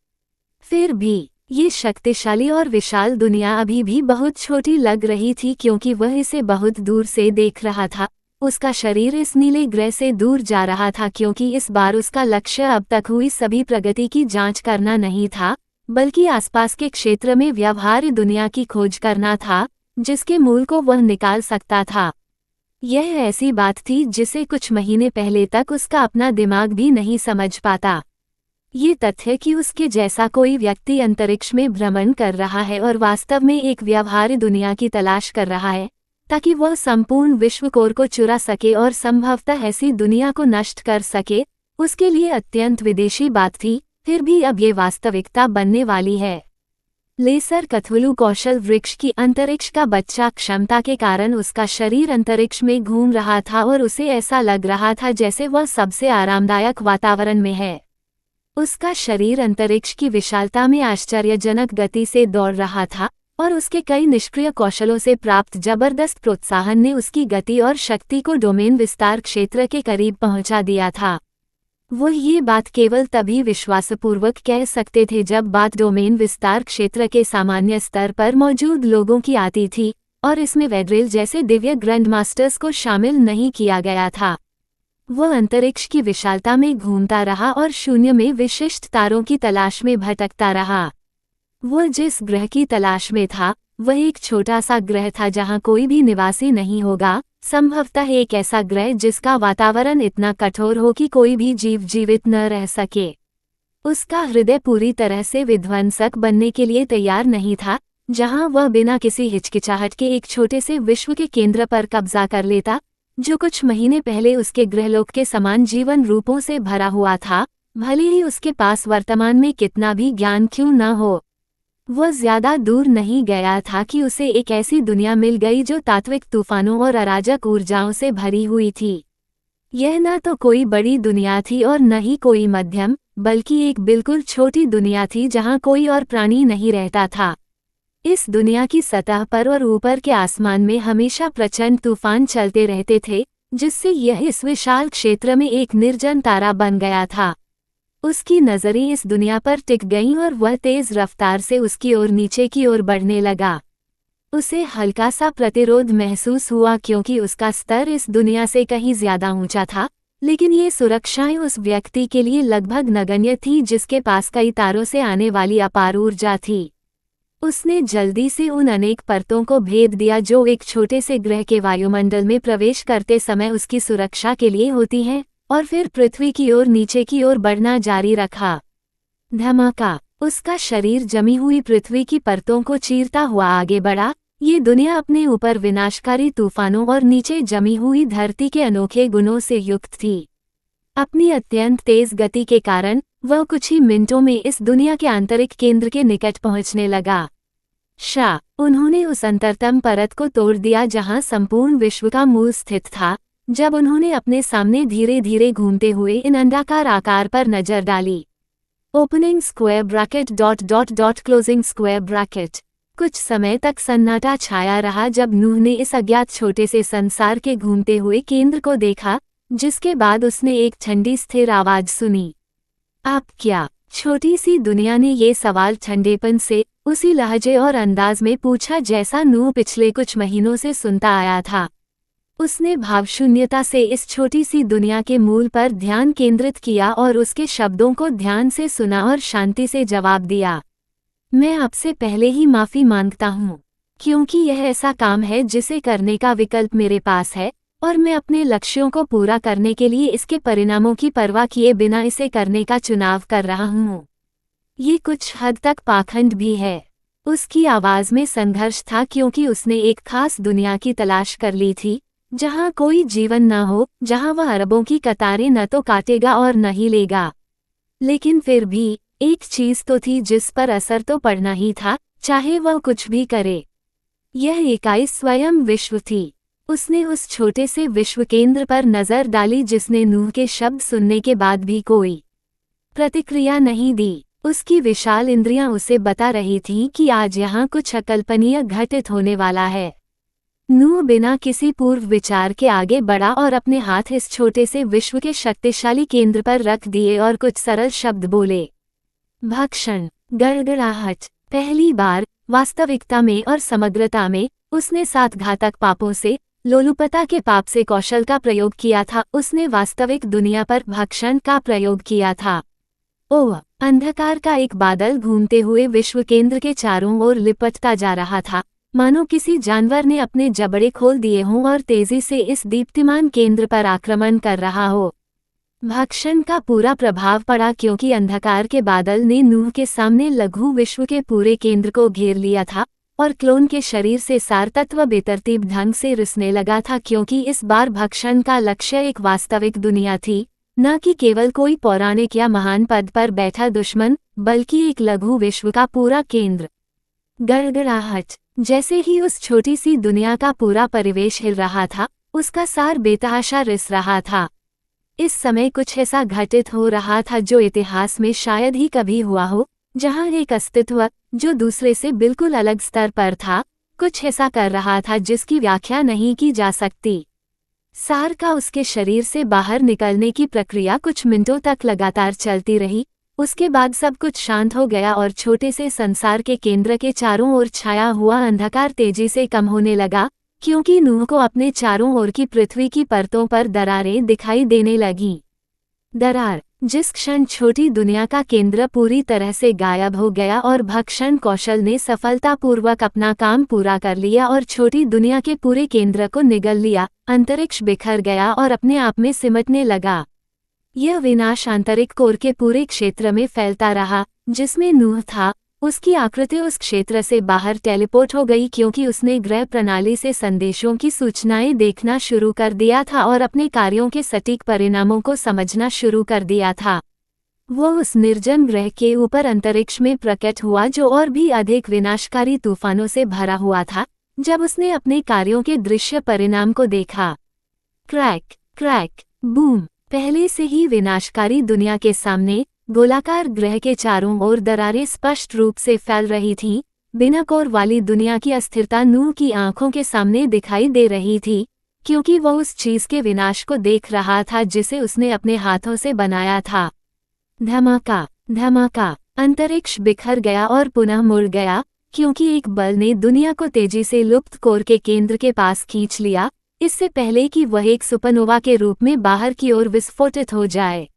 फिर भी ये शक्तिशाली और विशाल दुनिया अभी भी बहुत छोटी लग रही थी, क्योंकि वह इसे बहुत दूर से देख रहा था। उसका शरीर इस नीले ग्रह से दूर जा रहा था, क्योंकि इस बार उसका लक्ष्य अब तक हुई सभी प्रगति की जांच करना नहीं था, बल्कि आसपास के क्षेत्र में व्यवहार्य दुनिया की खोज करना था, जिसके मूल को वह निकाल सकता था। यह ऐसी बात थी जिसे कुछ महीने पहले तक उसका अपना दिमाग भी नहीं समझ पाता। ये तथ्य कि उसके जैसा कोई व्यक्ति अंतरिक्ष में भ्रमण कर रहा है और वास्तव में एक व्यवहार्य दुनिया की तलाश कर रहा है, ताकि वह संपूर्ण विश्व कोर को चुरा सके और संभवतः ऐसी दुनिया को नष्ट कर सके, उसके लिए अत्यंत विदेशी बात थी। फिर भी अब ये वास्तविकता बनने वाली है। लेसर कथवलु कौशल वृक्ष की अंतरिक्ष का बच्चा क्षमता के कारण उसका शरीर अंतरिक्ष में घूम रहा था और उसे ऐसा लग रहा था जैसे वह सबसे आरामदायक वातावरण में है। उसका शरीर अंतरिक्ष की विशालता में आश्चर्यजनक गति से दौड़ रहा था और उसके कई निष्क्रिय कौशलों से प्राप्त जबरदस्त प्रोत्साहन ने उसकी गति और शक्ति को डोमेन विस्तार क्षेत्र के करीब पहुंचा दिया था। वो ये बात केवल तभी विश्वासपूर्वक कह सकते थे जब बात डोमेन विस्तार क्षेत्र के सामान्य स्तर पर मौजूद लोगों की आती थी, और इसमें वेड्रेल जैसे दिव्य ग्रैंड मास्टर्स को शामिल नहीं किया गया था। वह अंतरिक्ष की विशालता में घूमता रहा और शून्य में विशिष्ट तारों की तलाश में भटकता रहा। वह जिस ग्रह की तलाश में था वह एक छोटा सा ग्रह था जहां कोई भी निवासी नहीं होगा, संभवतः एक ऐसा ग्रह जिसका वातावरण इतना कठोर हो कि कोई भी जीव जीवित न रह सके। उसका हृदय पूरी तरह से विध्वंसक बनने के लिए तैयार नहीं था, जहां वह बिना किसी हिचकिचाहट के एक छोटे से विश्व के केंद्र पर कब्जा कर लेता, जो कुछ महीने पहले उसके गृहलोक के समान जीवन रूपों से भरा हुआ था, भले ही उसके पास वर्तमान में कितना भी ज्ञान क्यों न हो। वह ज्यादा दूर नहीं गया था कि उसे एक ऐसी दुनिया मिल गई जो तात्विक तूफानों और अराजक ऊर्जाओं से भरी हुई थी। यह न तो कोई बड़ी दुनिया थी और न ही कोई मध्यम, बल्कि एक बिल्कुल छोटी दुनिया थी जहां कोई और प्राणी नहीं रहता था। इस दुनिया की सतह पर और ऊपर के आसमान में हमेशा प्रचंड तूफान चलते रहते थे, जिससे यह इस विशाल क्षेत्र में एक निर्जन तारा बन गया था। उसकी नज़रें इस दुनिया पर टिक गईं और वह तेज रफ्तार से उसकी ओर नीचे की ओर बढ़ने लगा। उसे हल्का सा प्रतिरोध महसूस हुआ क्योंकि उसका स्तर इस दुनिया से कहीं ज्यादा ऊंचा था, लेकिन ये सुरक्षाएं उस व्यक्ति के लिए लगभग नगण्य थी जिसके पास कई तारों से आने वाली अपार ऊर्जा थी। उसने जल्दी से उन अनेक परतों को भेद दिया जो एक छोटे से ग्रह के वायुमंडल में प्रवेश करते समय उसकी सुरक्षा के लिए होती हैं, और फिर पृथ्वी की ओर नीचे की ओर बढ़ना जारी रखा। धमाका! उसका शरीर जमी हुई पृथ्वी की परतों को चीरता हुआ आगे बढ़ा। ये दुनिया अपने ऊपर विनाशकारी तूफानों और नीचे जमी हुई धरती के अनोखे गुणों से युक्त थी। अपनी अत्यंत तेज गति के कारण वह कुछ ही मिनटों में इस दुनिया के आंतरिक केंद्र के निकट पहुंचने लगा। उन्होंने उस अंतरतम परत को तोड़ दिया जहां संपूर्ण विश्व का मूल स्थित था। जब उन्होंने अपने सामने धीरे धीरे घूमते हुए इन अंडाकार आकार पर नजर डाली। Opening square bracket dot dot dot closing square bracket. कुछ समय तक सन्नाटा छाया रहा जब नूह ने इस अज्ञात छोटे से संसार के घूमते हुए केंद्र को देखा, जिसके बाद उसने एक ठंडी स्थिर आवाज सुनी। आप क्या? छोटी सी दुनिया ने ये सवाल ठंडेपन से, उसी लहजे और अंदाज में पूछा जैसा नूह पिछले कुछ महीनों से सुनता आया था। उसने भावशून्यता से इस छोटी सी दुनिया के मूल पर ध्यान केंद्रित किया और उसके शब्दों को ध्यान से सुना और शांति से जवाब दिया। मैं आपसे पहले ही माफी मांगता हूँ, क्योंकि यह ऐसा काम है जिसे करने का विकल्प मेरे पास है, और मैं अपने लक्ष्यों को पूरा करने के लिए इसके परिणामों की परवाह किए बिना इसे करने का चुनाव कर रहा हूँ। ये कुछ हद तक पाखंड भी है। उसकी आवाज में संघर्ष था क्योंकि उसने एक खास दुनिया की तलाश कर ली थी, जहाँ कोई जीवन न हो, जहाँ वह अरबों की कतारें न तो काटेगा और न ही लेगा। लेकिन फिर भी एक चीज तो थी जिस पर असर तो पड़ना ही था, चाहे वह कुछ भी करे। यह इकाई स्वयं विश्व थी। उसने उस छोटे से विश्व केंद्र पर नजर डाली जिसने नूह के शब्द सुनने के बाद भी कोई प्रतिक्रिया नहीं दी। उसकी विशाल इंद्रियां उसे बता रही थीं कि आज यहाँ कुछ अकल्पनीय घटित होने वाला है। नूह बिना किसी पूर्व विचार के आगे बढ़ा और अपने हाथ इस छोटे से विश्व के शक्तिशाली केंद्र पर रख दिए और कुछ सरल शब्द बोले। भक्षण, गड़गड़ाहट। पहली बार वास्तविकता में और समग्रता में उसने 7 घातक पापों से, लोलुपता के पाप से कौशल का प्रयोग किया था। उसने वास्तविक दुनिया पर भक्षण का प्रयोग किया था। ओह! अंधकार का एक बादल घूमते हुए विश्व केंद्र के चारों ओर लिपटता जा रहा था, मानो किसी जानवर ने अपने जबड़े खोल दिए हों और तेजी से इस दीप्तिमान केंद्र पर आक्रमण कर रहा हो। भक्षण का पूरा प्रभाव पड़ा क्योंकि अंधकार के बादल ने नूह के सामने लघु विश्व के पूरे केंद्र को घेर लिया था, और क्लोन के शरीर से सार तत्व बेतरतीब ढंग से रिसने लगा था क्योंकि इस बार भक्षण का लक्ष्य एक वास्तविक दुनिया थी, न कि केवल कोई पौराणिक या महान पद पर बैठा दुश्मन, बल्कि एक लघु विश्व का पूरा केंद्र। गड़गड़ाहट। जैसे ही उस छोटी सी दुनिया का पूरा परिवेश हिल रहा था, उसका सार बेतहाशा रिस रहा था। इस समय कुछ ऐसा घटित हो रहा था जो इतिहास में शायद ही कभी हुआ हो, जहां एक अस्तित्व जो दूसरे से बिल्कुल अलग स्तर पर था, कुछ ऐसा कर रहा था जिसकी व्याख्या नहीं की जा सकती। सार का उसके शरीर से बाहर निकलने की प्रक्रिया कुछ मिनटों तक लगातार चलती रही। उसके बाद सब कुछ शांत हो गया और छोटे से संसार के केंद्र के चारों ओर छाया हुआ अंधकार तेजी से कम होने लगा, क्योंकि नूह को अपने चारों ओर की पृथ्वी की परतों पर दरारें दिखाई देने लगीं। दरार। जिस क्षण छोटी दुनिया का केंद्र पूरी तरह से गायब हो गया और भक्षण कौशल ने सफलतापूर्वक अपना काम पूरा कर लिया और छोटी दुनिया के पूरे केंद्र को निगल लिया, अंतरिक्ष बिखर गया और अपने आप में सिमटने लगा। यह विनाश आंतरिक कोर के पूरे क्षेत्र में फैलता रहा, जिसमें नूह था। उसकी आकृति उस क्षेत्र से बाहर टेलीपोर्ट हो गई क्योंकि उसने ग्रह प्रणाली से संदेशों की सूचनाएं देखना शुरू कर दिया था और अपने कार्यों के सटीक परिणामों को समझना शुरू कर दिया था। वो उस निर्जन ग्रह के ऊपर अंतरिक्ष में प्रकट हुआ जो और भी अधिक विनाशकारी तूफानों से भरा हुआ था, जब उसने अपने कार्यों के दृश्य परिणाम को देखा। Crack crack boom. पहले से ही विनाशकारी दुनिया के सामने गोलाकार ग्रह के चारों ओर दरारें स्पष्ट रूप से फैल रही थीं। बिना कोर वाली दुनिया की अस्थिरता नूह की आंखों के सामने दिखाई दे रही थी, क्योंकि वह उस चीज के विनाश को देख रहा था जिसे उसने अपने हाथों से बनाया था। धमाका धमाका। अंतरिक्ष बिखर गया और पुनः मुड़ गया। क्योंकि एक बल ने दुनिया को तेजी से लुप्त कोर के केंद्र के पास खींच लिया, इससे पहले कि वह एक सुपरनोवा के रूप में बाहर की ओर विस्फोटित हो जाए।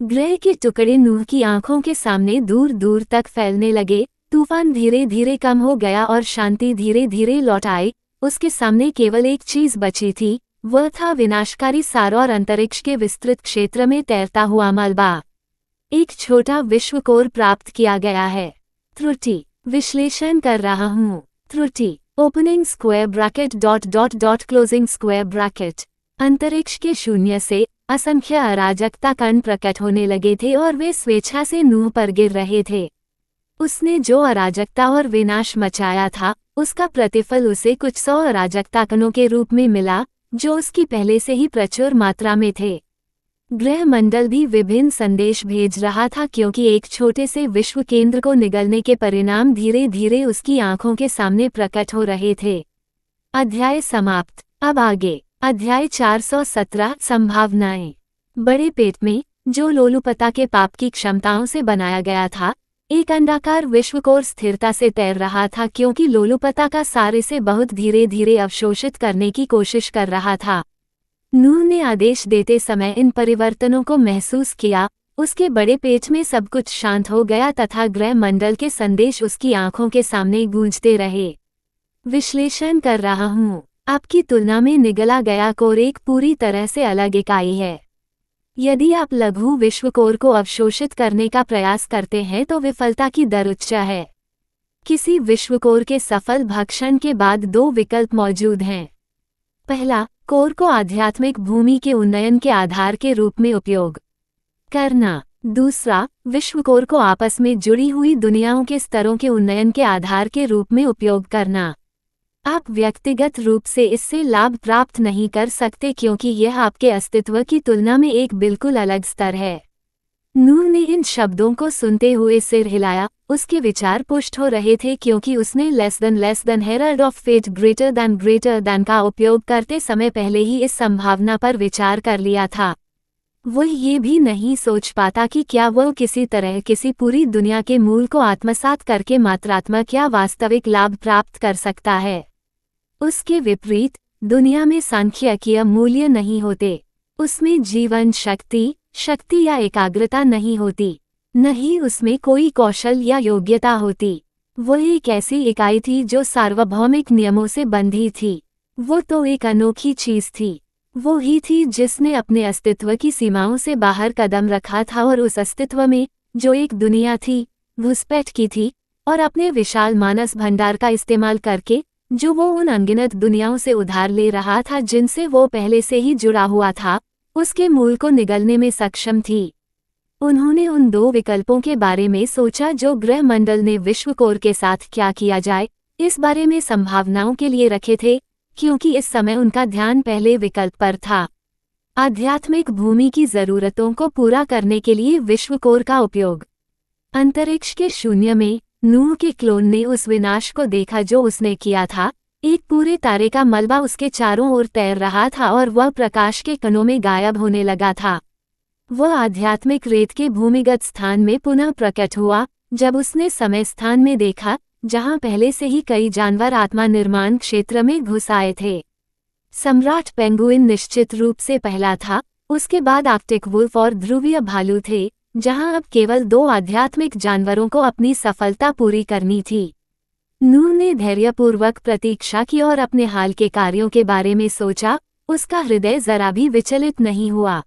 ग्रह के टुकड़े नूह की आंखों के सामने दूर दूर तक फैलने लगे। तूफान धीरे धीरे कम हो गया और शांति धीरे धीरे लौट आई। उसके सामने केवल एक चीज बची थी, वह था विनाशकारी सार और अंतरिक्ष के विस्तृत क्षेत्र में तैरता हुआ मलबा। एक छोटा विश्व कोर प्राप्त किया गया है। त्रुटि विश्लेषण कर रहा हूँ। त्रुटि opening square bracket dot dot dot closing square bracket. अंतरिक्ष के शून्य से असंख्य अराजकता कण प्रकट होने लगे थे और वे स्वेच्छा से नूह पर गिर रहे थे। उसने जो अराजकता और विनाश मचाया था, उसका प्रतिफल उसे कुछ 100 अराजकता कणों के रूप में मिला, जो उसकी पहले से ही प्रचुर मात्रा में थे। ग्रह मंडल भी विभिन्न संदेश भेज रहा था, क्योंकि एक छोटे से विश्व केंद्र को निगलने के परिणाम धीरे धीरे उसकी आंखों के सामने प्रकट हो रहे थे। अध्याय समाप्त। अब आगे अध्याय 417 संभावनाएं। बड़े पेट में, जो लोलुपता के पाप की क्षमताओं से बनाया गया था, एक अंडाकार विश्वकोर स्थिरता से तैर रहा था, क्योंकि लोलुपता का सार इसे बहुत धीरे धीरे अवशोषित करने की कोशिश कर रहा था। नूह ने आदेश देते समय इन परिवर्तनों को महसूस किया। उसके बड़े पेट में सब कुछ शांत हो गया तथा ग्रह मंडल के संदेश उसकी आंखों के सामने गूंजते रहे। विश्लेषण कर रहा हूँ। आपकी तुलना में निगला गया कोर एक पूरी तरह से अलग इकाई है। यदि आप लघु विश्वकोर को अवशोषित करने का प्रयास करते हैं तो विफलता की दर उच्च है। किसी विश्वकोर के सफल भक्षण के बाद 2 विकल्प मौजूद हैं। पहला, कोर को आध्यात्मिक भूमि के उन्नयन के आधार के रूप में उपयोग करना। दूसरा, विश्वकोर को आपस में जुड़ी हुई दुनियाओं के स्तरों के उन्नयन के आधार के रूप में उपयोग करना। आप व्यक्तिगत रूप से इससे लाभ प्राप्त नहीं कर सकते, क्योंकि यह आपके अस्तित्व की तुलना में एक बिल्कुल अलग स्तर है। नूह ने इन शब्दों को सुनते हुए सिर हिलाया। उसके विचार पुष्ट हो रहे थे, क्योंकि उसने less than herald of fate greater than का उपयोग करते समय पहले ही इस संभावना पर विचार कर लिया था। वह ये भी नहीं सोच पाता कि क्या वह किसी तरह किसी पूरी दुनिया के मूल को आत्मसात करके मात्रात्मक या वास्तविक लाभ प्राप्त कर सकता है। उसके विपरीत, दुनिया में सांख्यिकीय मूल्य नहीं होते। उसमें जीवन शक्ति या एकाग्रता नहीं होती, न ही उसमें कोई कौशल या योग्यता होती। वह एक ऐसी इकाई थी जो सार्वभौमिक नियमों से बंधी थी। वो तो एक अनोखी चीज थी। वो ही थी जिसने अपने अस्तित्व की सीमाओं से बाहर कदम रखा था, और उस अस्तित्व में, जो एक दुनिया थी, घुसपैठ की थी, और अपने विशाल मानस भंडार का इस्तेमाल करके, जो वो उन अनगिनत दुनियाओं से उधार ले रहा था जिनसे वो पहले से ही जुड़ा हुआ था, उसके मूल को निगलने में सक्षम थी। उन्होंने उन 2 विकल्पों के बारे में सोचा जो ग्रह मंडल ने विश्वकोर के साथ क्या किया जाए, इस बारे में संभावनाओं के लिए रखे थे, क्योंकि इस समय उनका ध्यान पहले विकल्प पर था। आध्यात्मिक भूमि की जरूरतों को पूरा करने के लिए विश्वकोर का उपयोग। अंतरिक्ष के शून्य में नूह के क्लोन ने उस विनाश को देखा जो उसने किया था। एक पूरे तारे का मलबा उसके चारों ओर तैर रहा था और वह प्रकाश के कणों में गायब होने लगा था। वह आध्यात्मिक रेत के भूमिगत स्थान में पुनः प्रकट हुआ, जब उसने समय स्थान में देखा, जहां पहले से ही कई जानवर आत्मा निर्माण क्षेत्र में घुस आए थे। सम्राट पेंगुइन निश्चित रूप से पहला था, उसके बाद आर्कटिक वुल्फ और ध्रुवीय भालू थे, जहां अब केवल 2 आध्यात्मिक जानवरों को अपनी सफलता पूरी करनी थी। नूह ने धैर्यपूर्वक प्रतीक्षा की और अपने हाल के कार्यों के बारे में सोचा। उसका हृदय जरा भी विचलित नहीं हुआ,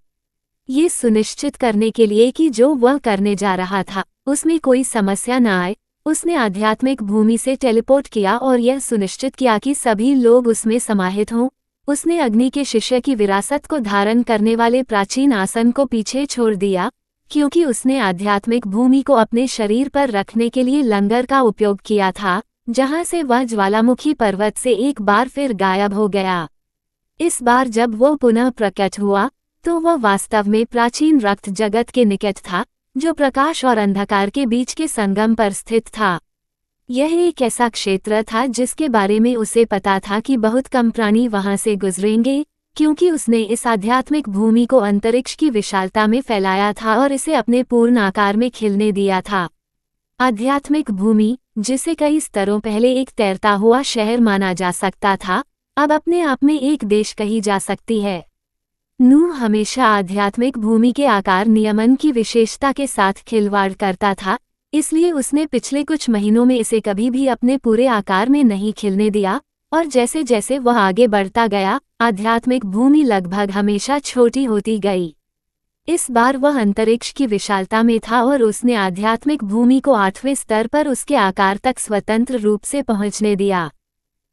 ये सुनिश्चित करने के लिए कि जो वह करने जा रहा था उसमें कोई समस्या न आए। उसने आध्यात्मिक भूमि से टेलीपोर्ट किया और यह सुनिश्चित किया कि सभी लोग उसमें समाहित हों। उसने अग्नि के शिष्य की विरासत को धारण करने वाले प्राचीन आसन को पीछे छोड़ दिया, क्योंकि उसने आध्यात्मिक भूमि को अपने शरीर पर रखने के लिए लंगर का उपयोग किया था, जहां से वह ज्वालामुखी पर्वत से एक बार फिर गायब हो गया। इस बार जब वो पुनः प्रकट हुआ, तो वह वास्तव में प्राचीन रक्त जगत के निकट था, जो प्रकाश और अंधकार के बीच के संगम पर स्थित था। यह एक ऐसा क्षेत्र था जिसके बारे में उसे पता था कि बहुत कम प्राणी वहां से गुजरेंगे, क्योंकि उसने इस आध्यात्मिक भूमि को अंतरिक्ष की विशालता में फैलाया था और इसे अपने पूर्ण आकार में खिलने दिया था। आध्यात्मिक भूमि जिसे कई स्तरों पहले एक तैरता हुआ शहर माना जा सकता था, अब अपने आप में एक देश कही जा सकती है। नूह हमेशा आध्यात्मिक भूमि के आकार नियमन की विशेषता के साथ खिलवाड़ करता था, इसलिए उसने पिछले कुछ महीनों में इसे कभी भी अपने पूरे आकार में नहीं खिलने दिया, और जैसे जैसे वह आगे बढ़ता गया, आध्यात्मिक भूमि लगभग हमेशा छोटी होती गई। इस बार वह अंतरिक्ष की विशालता में था और उसने आध्यात्मिक भूमि को 8वें स्तर पर उसके आकार तक स्वतंत्र रूप से पहुंचने दिया।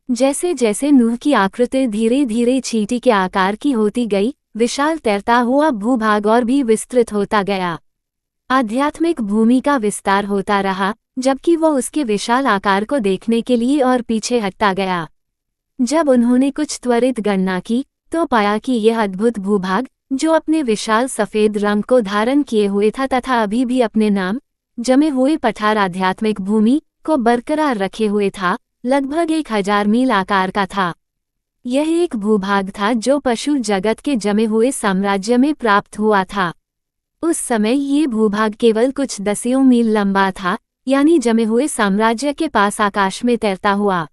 जैसे जैसे नूह की आकृति धीरे धीरे चींटी के आकार की होती गई, विशाल तैरता हुआ भूभाग और भी विस्तृत होता गया। आध्यात्मिक भूमि का विस्तार होता रहा, जबकि वह उसके विशाल आकार को देखने के लिए और पीछे हटता गया। जब उन्होंने कुछ त्वरित गणना की, तो पाया कि यह अद्भुत भूभाग, जो अपने विशाल सफ़ेद रंग को धारण किए हुए था तथा अभी भी अपने नाम जमे हुए पठार आध्यात्मिक भूमि को बरकरार रखे हुए था, लगभग 1000 मील आकार का था। यह एक भूभाग था जो पशु जगत के जमे हुए साम्राज्य में प्राप्त हुआ था। उस समय ये भूभाग केवल कुछ दसियों मील लंबा था, यानी जमे हुए साम्राज्य के पास आकाश में तैरता हुआ।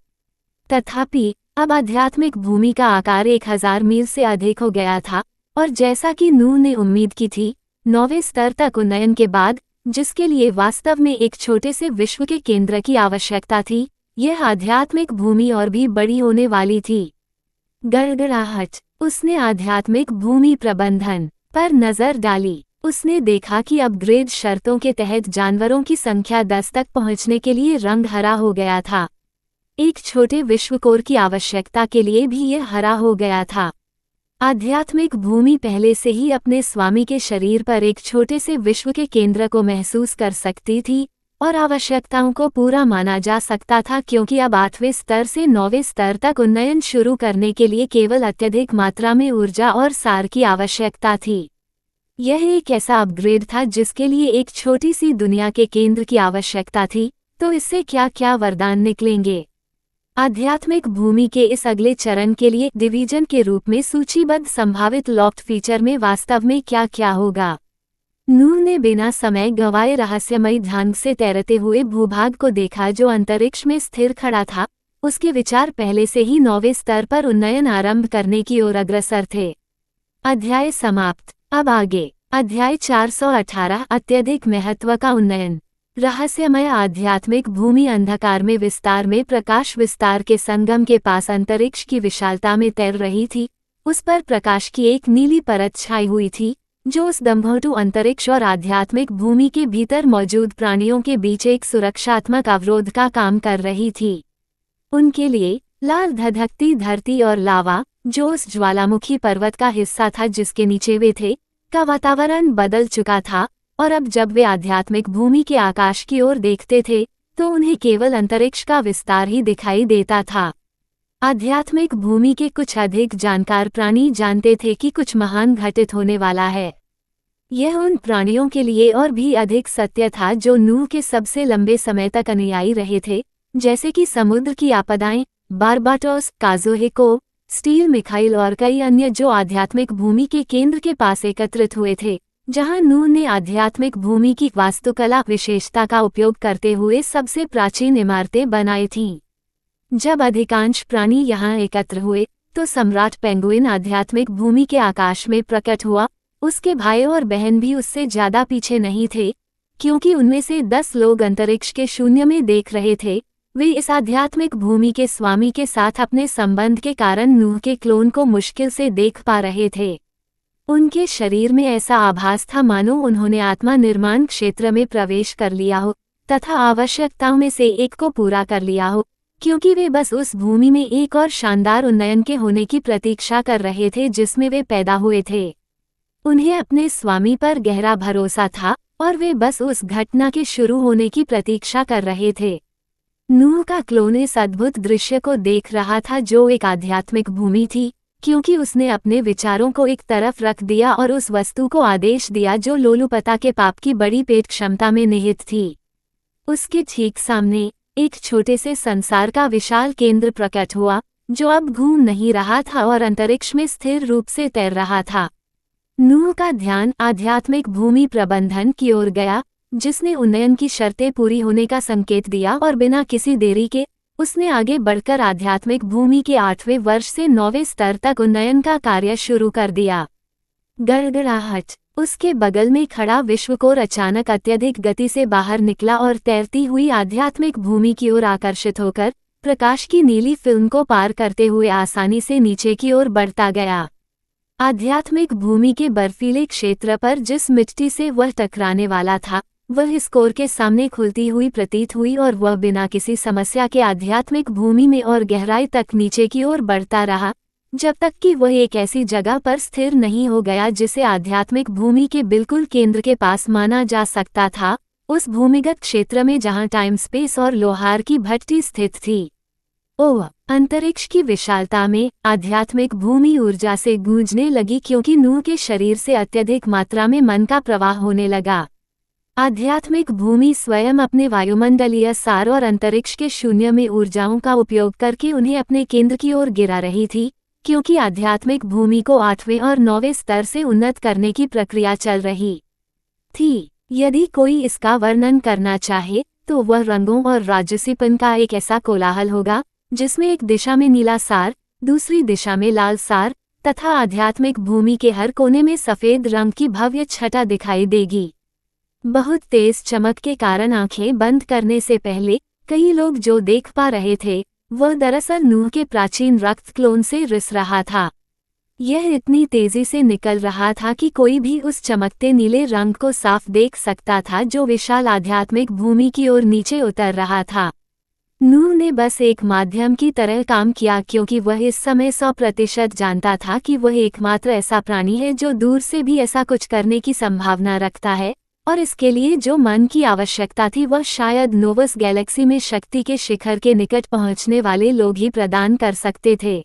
तथापि अब आध्यात्मिक भूमि का आकार 1000 मील से अधिक हो गया था, और जैसा कि नूह ने उम्मीद की थी, 9वें स्तर तक उन्नयन के बाद, जिसके लिए वास्तव में एक छोटे से विश्व के केंद्र की आवश्यकता थी, यह आध्यात्मिक भूमि और भी बड़ी होने वाली थी। गड़गड़ाहट। उसने आध्यात्मिक भूमि प्रबंधन पर नजर डाली। उसने देखा कि अपग्रेड शर्तों के तहत जानवरों की संख्या 10 तक पहुंचने के लिए रंग हरा हो गया था। एक छोटे विश्वकोर की आवश्यकता के लिए भी यह हरा हो गया था। आध्यात्मिक भूमि पहले से ही अपने स्वामी के शरीर पर एक छोटे से विश्व के केंद्र को महसूस कर सकती थी, और आवश्यकताओं को पूरा माना जा सकता था, क्योंकि अब 8वें स्तर से 9वें स्तर तक उन्नयन शुरू करने के लिए केवल अत्यधिक मात्रा में ऊर्जा और सार की आवश्यकता थी। यह एक ऐसा अपग्रेड था जिसके लिए एक छोटी सी दुनिया के केंद्र की आवश्यकता थी। तो इससे क्या क्या वरदान निकलेंगे? आध्यात्मिक भूमि के इस अगले चरण के लिए डिवीजन के रूप में सूचीबद्ध संभावित लॉफ्ट फीचर में वास्तव में क्या क्या होगा? नूह ने बिना समय गंवाए रहस्यमयी ढंग से तैरते हुए भूभाग को देखा जो अंतरिक्ष में स्थिर खड़ा था। उसके विचार पहले से ही 9वें स्तर पर उन्नयन आरंभ करने की ओर अग्रसर थे। अध्याय समाप्त। अब आगे अध्याय 418 अत्यधिक महत्व का उन्नयन। रहस्यमय आध्यात्मिक भूमि अंधकार में विस्तार में प्रकाश विस्तार के संगम के पास अंतरिक्ष की विशालता में तैर रही थी। उस पर प्रकाश की एक नीली परत छाई हुई थी, जो उस दम्भोटू अंतरिक्ष और आध्यात्मिक भूमि के भीतर मौजूद प्राणियों के बीच एक सुरक्षात्मक अवरोध का काम कर रही थी। उनके लिए लाल धधकती धरती और लावा, जो उस ज्वालामुखी पर्वत का हिस्सा था जिसके नीचे वे थे, का वातावरण बदल चुका था, और अब जब वे आध्यात्मिक भूमि के आकाश की ओर देखते थे, तो उन्हें केवल अंतरिक्ष का विस्तार ही दिखाई देता था। आध्यात्मिक भूमि के कुछ अधिक जानकार प्राणी जानते थे कि कुछ महान घटित होने वाला है। यह उन प्राणियों के लिए और भी अधिक सत्य था जो नूह के सबसे लंबे समय तक अनुयायी रहे थे, जैसे कि समुद्र की आपदाएं, बारबाटोस, काज़ोहेको, स्टील मिखाइल और कई अन्य जो आध्यात्मिक भूमि के केंद्र के पास एकत्रित हुए थे, जहां नूह ने आध्यात्मिक भूमि की वास्तुकला विशेषता का उपयोग करते हुए सबसे प्राचीन इमारतें बनाई थीं। जब अधिकांश प्राणी यहाँ एकत्र हुए, तो सम्राट पेंगुइन आध्यात्मिक भूमि के आकाश में प्रकट हुआ। उसके भाई और बहन भी उससे ज्यादा पीछे नहीं थे, क्योंकि उनमें से 10 लोग अंतरिक्ष के शून्य में देख रहे थे। वे इस आध्यात्मिक भूमि के स्वामी के साथ अपने संबंध के कारण नूह के क्लोन को मुश्किल से देख पा रहे थे। उनके शरीर में ऐसा आभास था मानो उन्होंने आत्मा निर्माण क्षेत्र में प्रवेश कर लिया हो, तथा आवश्यकताओं में से एक को पूरा कर लिया हो, क्योंकि वे बस उस भूमि में एक और शानदार उन्नयन के होने की प्रतीक्षा कर रहे थे जिसमें वे पैदा हुए थे। उन्हें अपने स्वामी पर गहरा भरोसा था, और वे बस उस घटना के शुरू होने की प्रतीक्षा कर रहे थे। नूह का क्लोन इस अद्भुत दृश्य को देख रहा था जो एक आध्यात्मिक भूमि थी, क्योंकि उसने अपने विचारों को एक तरफ रख दिया और उस वस्तु को आदेश दिया जो लोलुपता के पाप की बड़ी पेट क्षमता में निहित थी। उसके ठीक सामने एक छोटे से संसार का विशाल केंद्र प्रकट हुआ, जो अब घूम नहीं रहा था और अंतरिक्ष में स्थिर रूप से तैर रहा था। नूह का ध्यान आध्यात्मिक भूमि प्रबंधन की ओर गया, जिसने उन्नयन की शर्तें पूरी होने का संकेत दिया और बिना किसी देरी के उसने आगे बढ़कर आध्यात्मिक भूमि के 8वें वर्ष से 9वें स्तर तक उन्नयन का कार्य शुरू कर दिया। गड़गड़ाहट। उसके बगल में खड़ा विश्वकोर अचानक अत्यधिक गति से बाहर निकला और तैरती हुई आध्यात्मिक भूमि की ओर आकर्षित होकर प्रकाश की नीली फिल्म को पार करते हुए आसानी से नीचे की ओर बढ़ता गया। आध्यात्मिक भूमि के बर्फीले क्षेत्र पर जिस मिट्टी से वह टकराने वाला था वह स्कोर के सामने खुलती हुई प्रतीत हुई और वह बिना किसी समस्या के आध्यात्मिक भूमि में और गहराई तक नीचे की ओर बढ़ता रहा, जब तक कि वह एक ऐसी जगह पर स्थिर नहीं हो गया जिसे आध्यात्मिक भूमि के बिल्कुल केंद्र के पास माना जा सकता था, उस भूमिगत क्षेत्र में जहां टाइम स्पेस और लोहार की भट्टी स्थित थी। ओह! अंतरिक्ष की विशालता में आध्यात्मिक भूमि ऊर्जा से गूंजने लगी क्योंकि नूह के शरीर से अत्यधिक मात्रा में मन का प्रवाह होने लगा। आध्यात्मिक भूमि स्वयं अपने वायुमंडलीय सार और अंतरिक्ष के शून्य में ऊर्जाओं का उपयोग करके उन्हें अपने केंद्र की ओर गिरा रही थी, क्योंकि आध्यात्मिक भूमि को 8वें और 9वें स्तर से उन्नत करने की प्रक्रिया चल रही थी। यदि कोई इसका वर्णन करना चाहे तो वह रंगों और राजसीपन का एक ऐसा कोलाहल होगा जिसमें एक दिशा में नीला सार, दूसरी दिशा में लाल सार तथा आध्यात्मिक भूमि के हर कोने में सफेद रंग की भव्य छटा दिखाई देगी। बहुत तेज चमक के कारण आंखें बंद करने से पहले कई लोग जो देख पा रहे थे वह दरअसल नूह के प्राचीन रक्त क्लोन से रिस रहा था। यह इतनी तेजी से निकल रहा था कि कोई भी उस चमकते नीले रंग को साफ देख सकता था जो विशाल आध्यात्मिक भूमि की ओर नीचे उतर रहा था। नूह ने बस एक माध्यम की तरह काम किया क्योंकि वह इस समय 100% जानता था कि वह एकमात्र ऐसा प्राणी है जो दूर से भी ऐसा कुछ करने की संभावना रखता है, और इसके लिए जो मन की आवश्यकता थी वह शायद नोवस गैलेक्सी में शक्ति के शिखर के निकट पहुंचने वाले लोग ही प्रदान कर सकते थे।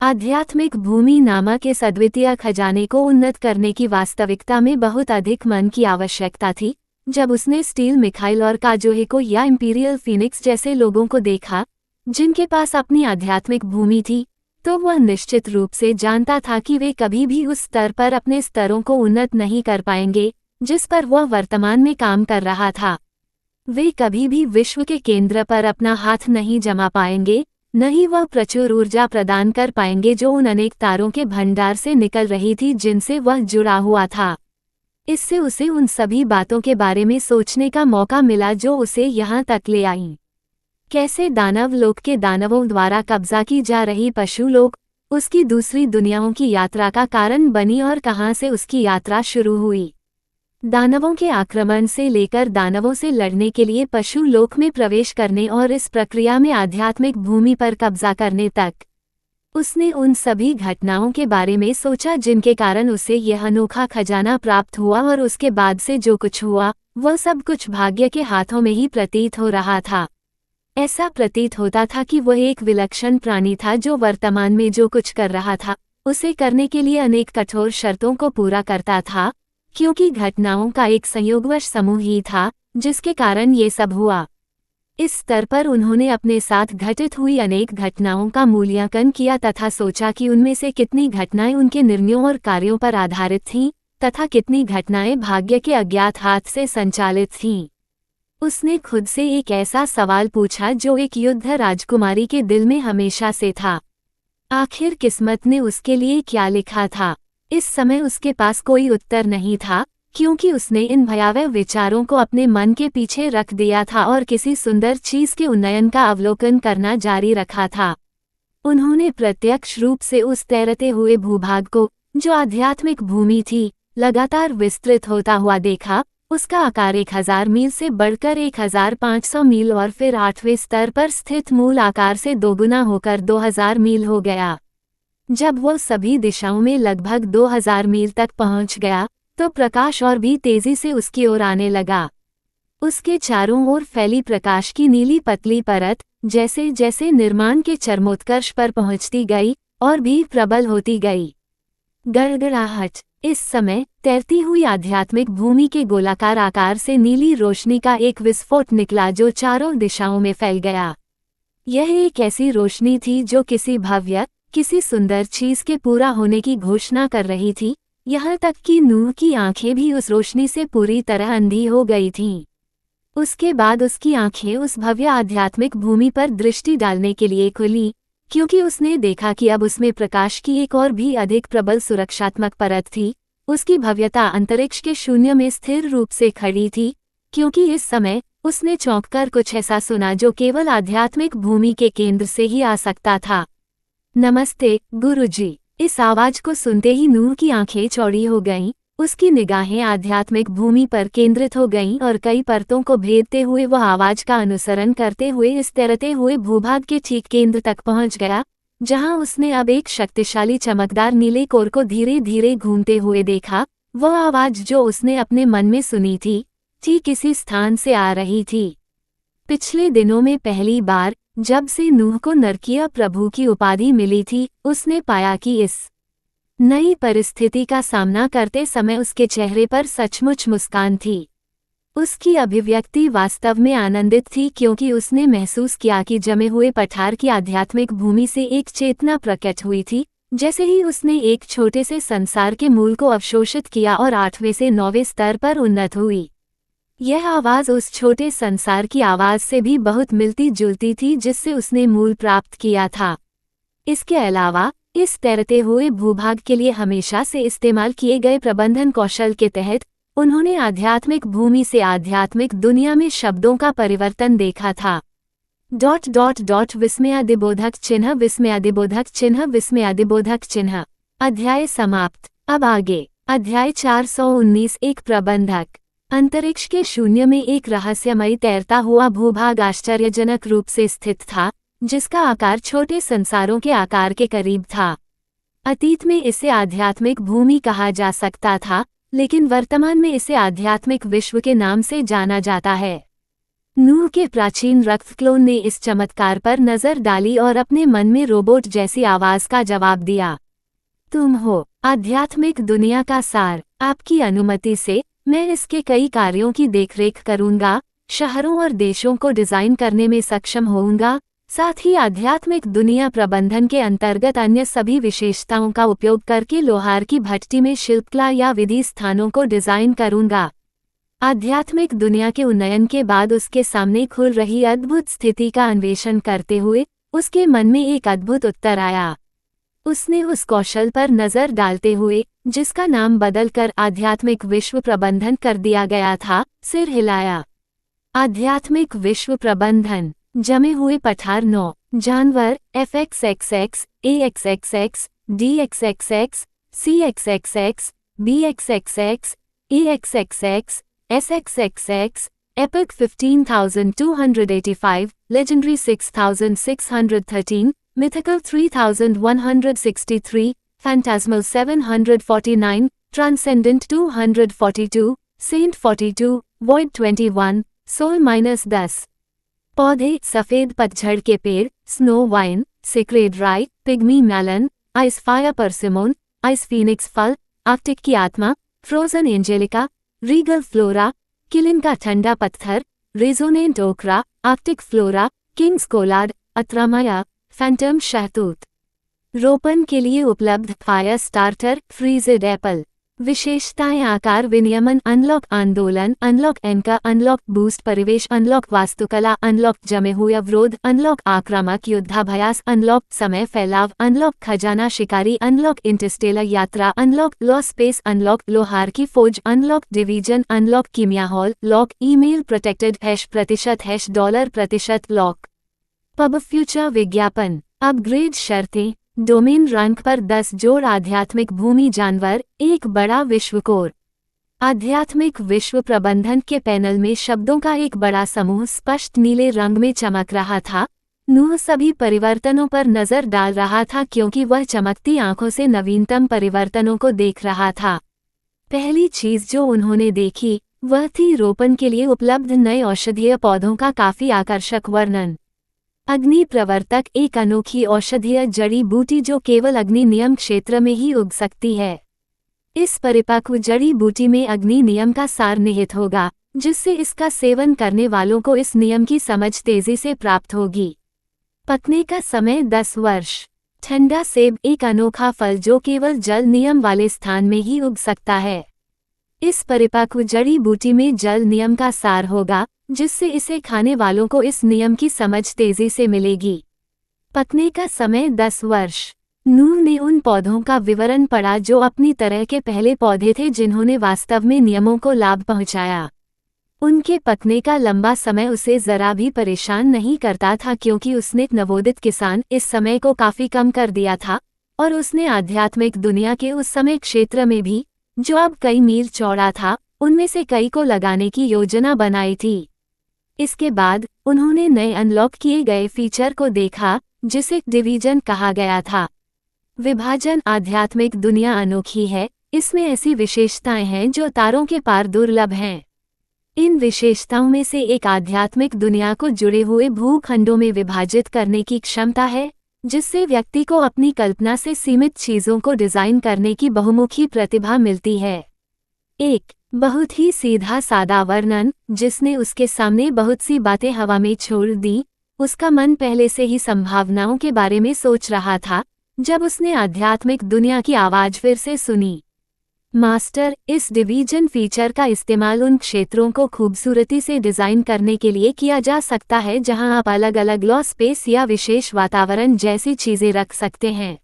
आध्यात्मिक भूमि नामक इस अद्वितीय खजाने को उन्नत करने की वास्तविकता में बहुत अधिक मन की आवश्यकता थी। जब उसने स्टील मिखाइल और काजोहे या इंपीरियल फीनिक्स जैसे लोगों को देखा जिनके पास अपनी आध्यात्मिक भूमि थी, तो वह निश्चित रूप से जानता था कि वे कभी भी उस स्तर पर अपने स्तरों को उन्नत नहीं कर पाएंगे जिस पर वह वर्तमान में काम कर रहा था। वे कभी भी विश्व के केंद्र पर अपना हाथ नहीं जमा पाएंगे, न ही वह प्रचुर ऊर्जा प्रदान कर पाएंगे जो उन अनेक तारों के भंडार से निकल रही थी जिनसे वह जुड़ा हुआ था। इससे उसे उन सभी बातों के बारे में सोचने का मौका मिला जो उसे यहाँ तक ले आई। कैसे दानव लोक के दानवों द्वारा कब्जा की जा रही पशु लोक उसकी दूसरी दुनियाओं की यात्रा का कारण बनी और कहाँ से उसकी यात्रा शुरू हुई। दानवों के आक्रमण से लेकर दानवों से लड़ने के लिए पशु लोक में प्रवेश करने और इस प्रक्रिया में आध्यात्मिक भूमि पर कब्जा करने तक, उसने उन सभी घटनाओं के बारे में सोचा जिनके कारण उसे यह अनोखा खजाना प्राप्त हुआ, और उसके बाद से जो कुछ हुआ वह सब कुछ भाग्य के हाथों में ही प्रतीत हो रहा था। ऐसा प्रतीत होता था कि वह एक विलक्षण प्राणी था जो वर्तमान में जो कुछ कर रहा था उसे करने के लिए अनेक कठोर शर्तों को पूरा करता था, क्योंकि घटनाओं का एक संयोगवश समूह ही था जिसके कारण ये सब हुआ। इस स्तर पर उन्होंने अपने साथ घटित हुई अनेक घटनाओं का मूल्यांकन किया तथा सोचा कि उनमें से कितनी घटनाएं उनके निर्णयों और कार्यों पर आधारित थीं तथा कितनी घटनाएं भाग्य के अज्ञात हाथ से संचालित थीं। उसने खुद से एक ऐसा सवाल पूछा जो एक युद्ध राजकुमारी के दिल में हमेशा से था। आखिर किस्मत ने उसके लिए क्या लिखा था? इस समय उसके पास कोई उत्तर नहीं था, क्योंकि उसने इन भयावह विचारों को अपने मन के पीछे रख दिया था और किसी सुंदर चीज के उन्नयन का अवलोकन करना जारी रखा था। उन्होंने प्रत्यक्ष रूप से उस तैरते हुए भूभाग को, जो आध्यात्मिक भूमि थी, लगातार विस्तृत होता हुआ देखा। उसका आकार 1000 मील से बढ़कर 1500 मील और फिर 8वें स्तर पर स्थित मूल आकार से दोगुना होकर 2000 मील हो गया। जब वो सभी दिशाओं में लगभग 2000 मील तक पहुंच गया तो प्रकाश और भी तेजी से उसकी ओर आने लगा। उसके चारों ओर फैली प्रकाश की नीली पतली परत जैसे जैसे निर्माण के चरमोत्कर्ष पर पहुंचती गई और भी प्रबल होती गई। गड़गड़ाहट। इस समय तैरती हुई आध्यात्मिक भूमि के गोलाकार आकार से नीली रोशनी का एक विस्फोट निकला जो चारों दिशाओं में फैल गया। यह एक ऐसी रोशनी थी जो किसी भव्य, किसी सुंदर चीज के पूरा होने की घोषणा कर रही थी। यहाँ तक कि नूह की आंखें भी उस रोशनी से पूरी तरह अंधी हो गई थीं। उसके बाद उसकी आंखें उस भव्य आध्यात्मिक भूमि पर दृष्टि डालने के लिए खुली, क्योंकि उसने देखा कि अब उसमें प्रकाश की एक और भी अधिक प्रबल सुरक्षात्मक परत थी। उसकी भव्यता अंतरिक्ष के शून्य में स्थिर रूप से खड़ी थी, क्योंकि इस समय उसने चौंककर कुछ ऐसा सुना जो केवल आध्यात्मिक भूमि के केंद्र से ही आ सकता था। नमस्ते गुरुजी। इस आवाज को सुनते ही नूह की आंखें चौड़ी हो गईं, उसकी निगाहें आध्यात्मिक भूमि पर केंद्रित हो गईं और कई परतों को भेदते हुए वह आवाज का अनुसरण करते हुए इस तैरते हुए भूभाग के ठीक केंद्र तक पहुंच गया, जहां उसने अब एक शक्तिशाली चमकदार नीले कोर को धीरे धीरे घूमते हुए देखा। वह आवाज जो उसने अपने मन में सुनी थी, ठीक इसी स्थान से आ रही थी। पिछले दिनों में पहली बार जब से नूह को नरकीय प्रभु की उपाधि मिली थी, उसने पाया कि इस नई परिस्थिति का सामना करते समय उसके चेहरे पर सचमुच मुस्कान थी। उसकी अभिव्यक्ति वास्तव में आनंदित थी, क्योंकि उसने महसूस किया कि जमे हुए पठार की आध्यात्मिक भूमि से एक चेतना प्रकट हुई थी, जैसे ही उसने एक छोटे से संसार के मूल को अवशोषित किया और 8वें से 9वें स्तर पर उन्नत हुई। यह आवाज उस छोटे संसार की आवाज से भी बहुत मिलती जुलती थी जिससे उसने मूल प्राप्त किया था। इसके अलावा इस तैरते हुए भूभाग के लिए हमेशा से इस्तेमाल किए गए प्रबंधन कौशल के तहत उन्होंने आध्यात्मिक भूमि से आध्यात्मिक दुनिया में शब्दों का परिवर्तन देखा था। ... विस्मयादिबोधक चिन्ह विस्मयादिबोधक चिन्ह विस्मयादिबोधक चिन्ह। अध्याय समाप्त। अब आगे अध्याय 419। एक प्रबंधक। अंतरिक्ष के शून्य में एक रहस्यमयी तैरता हुआ भूभाग आश्चर्यजनक रूप से स्थित था, जिसका आकार छोटे संसारों के आकार के करीब था। अतीत में इसे आध्यात्मिक भूमि कहा जा सकता था, लेकिन वर्तमान में इसे आध्यात्मिक विश्व के नाम से जाना जाता है। नूह के प्राचीन रक्त क्लोन ने इस चमत्कार पर नजर डाली और अपने मन में रोबोट जैसी आवाज का जवाब दिया। तुम हो आध्यात्मिक दुनिया का सार। आपकी अनुमति से मैं इसके कई कार्यों की देखरेख करूंगा, शहरों और देशों को डिजाइन करने में सक्षम होऊंगा, साथ ही आध्यात्मिक दुनिया प्रबंधन के अंतर्गत अन्य सभी विशेषताओं का उपयोग करके लोहार की भट्टी में शिल्पकला या विधि स्थानों को डिजाइन करूंगा। आध्यात्मिक दुनिया के उन्नयन के बाद उसके सामने खुल रही अद्भुत स्थिति का अन्वेषण करते हुए उसके मन में एक अद्भुत उत्तर आया। उसने उस कौशल पर नजर डालते हुए, जिसका नाम बदलकर आध्यात्मिक विश्व प्रबंधन कर दिया गया था, सिर हिलाया। आध्यात्मिक विश्व प्रबंधन। जमे हुए पठार 9 जानवर FXXX, AXXX, DXXX, CXXX, BXXX, EXXX, SXXX, Epic 15,285, Legendary 6,613, Mythical 3,163, Phantasmal 749, Transcendent 242, Saint 42, Void 21, Soul -10। पौधे सफेद पतझड़ के पेड़, snow vine, sacred rye, pygmy melon, ice fire persimmon, ice phoenix फल, आर्कटिक की आत्मा, फ्रोजन एंजेलिका, रीगल फ्लोरा, किलिन का ठंडा पत्थर, resonant okra, Arctic flora, king's कोलाड, अत्रामाया, फैंटम शहतूत। रोपण के लिए उपलब्ध फायर स्टार्टर, फ्रीजेड एप्पल। विशेषताएं आकार विनियमन, अनलॉक आंदोलन, अनलॉक एनका, अनलॉक बूस्ट परिवेश, अनलॉक वास्तुकला, अनलॉक जमे हुए अवरोध, अनलॉक आक्रामक युद्धाभ्यास, अनलॉक समय फैलाव, अनलॉक खजाना शिकारी, अनलॉक इंटरस्टेलर यात्रा, अनलॉक लॉ स्पेस, अनलॉक लोहार की फौज, अनलॉक डिवीजन, अनलॉक कीमिया hall, lock email protected $% lock. Pub future विज्ञापन। अपग्रेड शर्तें। डोमेन रैंक पर 10 जोड़ आध्यात्मिक भूमि जानवर, एक बड़ा विश्वकोर। आध्यात्मिक विश्व प्रबंधन के पैनल में शब्दों का एक बड़ा समूह स्पष्ट नीले रंग में चमक रहा था। नूह सभी परिवर्तनों पर नजर डाल रहा था, क्योंकि वह चमकती आंखों से नवीनतम परिवर्तनों को देख रहा था। पहली चीज जो उन्होंने देखी वह थी रोपण के लिए उपलब्ध नए औषधीय पौधों का काफी आकर्षक वर्णन। अग्नि प्रवर्तक, एक अनोखी औषधीय जड़ी बूटी जो केवल अग्नि नियम क्षेत्र में ही उग सकती है। इस परिपक्व जड़ी बूटी में अग्नि नियम का सार निहित होगा, जिससे इसका सेवन करने वालों को इस नियम की समझ तेजी से प्राप्त होगी। पकने का समय 10 वर्ष। ठंडा सेब एक अनोखा फल जो केवल जल नियम वाले स्थान में ही उग सकता है। इस परिपक्व जड़ी बूटी में जल नियम का सार होगा, जिससे इसे खाने वालों को इस नियम की समझ तेजी से मिलेगी। पकने का समय 10 वर्ष। नूह ने उन पौधों का विवरण पढ़ा जो अपनी तरह के पहले पौधे थे जिन्होंने वास्तव में नियमों को लाभ पहुंचाया। उनके पकने का लंबा समय उसे जरा भी परेशान नहीं करता था, क्योंकि उसने नवोदित किसान इस समय को काफी कम कर दिया था और उसने आध्यात्मिक दुनिया के उस समय क्षेत्र में भी, जो अब कई मील चौड़ा था, उनमें से कई को लगाने की योजना बनाई थी। इसके बाद उन्होंने नए अनलॉक किए गए फीचर को देखा, जिसे डिवीजन कहा गया था। विभाजन आध्यात्मिक दुनिया अनोखी है, इसमें ऐसी विशेषताएं हैं जो तारों के पार दुर्लभ हैं। इन विशेषताओं में से एक आध्यात्मिक दुनिया को जुड़े हुए भूखंडों में विभाजित करने की क्षमता है, जिससे व्यक्ति को अपनी कल्पना से सीमित चीजों को डिजाइन करने की बहुमुखी प्रतिभा मिलती है। एक बहुत ही सीधा सादा वर्णन, जिसने उसके सामने बहुत सी बातें हवा में छोड़ दी। उसका मन पहले से ही संभावनाओं के बारे में सोच रहा था जब उसने आध्यात्मिक दुनिया की आवाज फिर से सुनी। मास्टर, इस डिवीजन फीचर का इस्तेमाल उन क्षेत्रों को खूबसूरती से डिजाइन करने के लिए किया जा सकता है जहां आप अलग अलग लॉ स्पेस या विशेष वातावरण जैसी चीजें रख सकते हैं।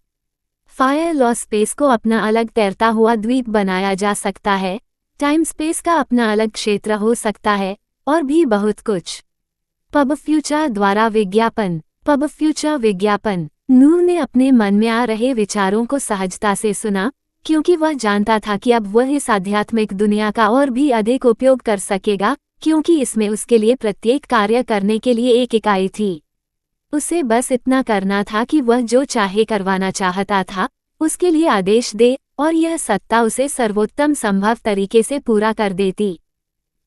फायर लॉ स्पेस को अपना अलग तैरता हुआ द्वीप बनाया जा सकता है, टाइम स्पेस का अपना अलग क्षेत्र हो सकता है, और भी बहुत कुछ। पब फ्यूचर द्वारा विज्ञापन। पब फ्यूचर विज्ञापन। नूह ने अपने मन में आ रहे विचारों को सहजता से सुना, क्योंकि वह जानता था कि अब वह इस आध्यात्मिक दुनिया का और भी अधिक उपयोग कर सकेगा, क्योंकि इसमें उसके लिए प्रत्येक कार्य करने के लिए एक इकाई थी। उसे बस इतना करना था कि वह जो चाहे करवाना चाहता था, उसके लिए आदेश दे, और यह सत्ता उसे सर्वोत्तम संभव तरीके से पूरा कर देती।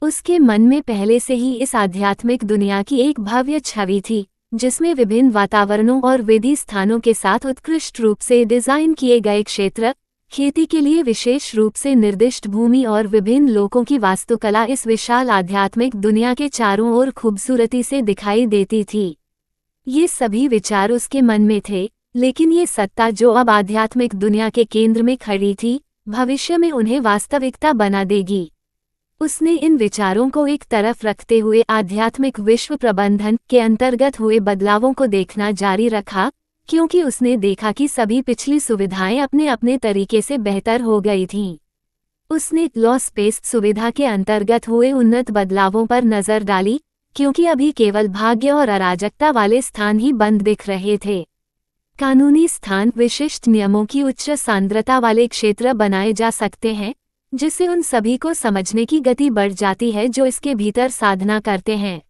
उसके मन में पहले से ही इस आध्यात्मिक दुनिया की एक भव्य छवि थी, जिसमें विभिन्न वातावरणों और विधि स्थानों के साथ उत्कृष्ट रूप से डिजाइन किए गए क्षेत्र, खेती के लिए विशेष रूप से निर्दिष्ट भूमि और विभिन्न लोगों की वास्तुकला इस विशाल आध्यात्मिक दुनिया के चारों ओर खूबसूरती से दिखाई देती थी। ये सभी विचार उसके मन में थे, लेकिन ये सत्ता जो अब आध्यात्मिक दुनिया के केंद्र में खड़ी थी, भविष्य में उन्हें वास्तविकता बना देगी। उसने इन विचारों को एक तरफ रखते हुए आध्यात्मिक विश्व प्रबंधन के अंतर्गत हुए बदलावों को देखना जारी रखा, क्योंकि उसने देखा कि सभी पिछली सुविधाएं अपने अपने तरीके से बेहतर हो गई थीं। उसने लॉ स्पेस सुविधा के अंतर्गत हुए उन्नत बदलावों पर नजर डाली, क्योंकि अभी केवल भाग्य और अराजकता वाले स्थान ही बंद दिख रहे थे। कानूनी स्थान विशिष्ट नियमों की उच्च सांद्रता वाले क्षेत्र बनाए जा सकते हैं, जिससे उन सभी को समझने की गति बढ़ जाती है जो इसके भीतर साधना करते हैं।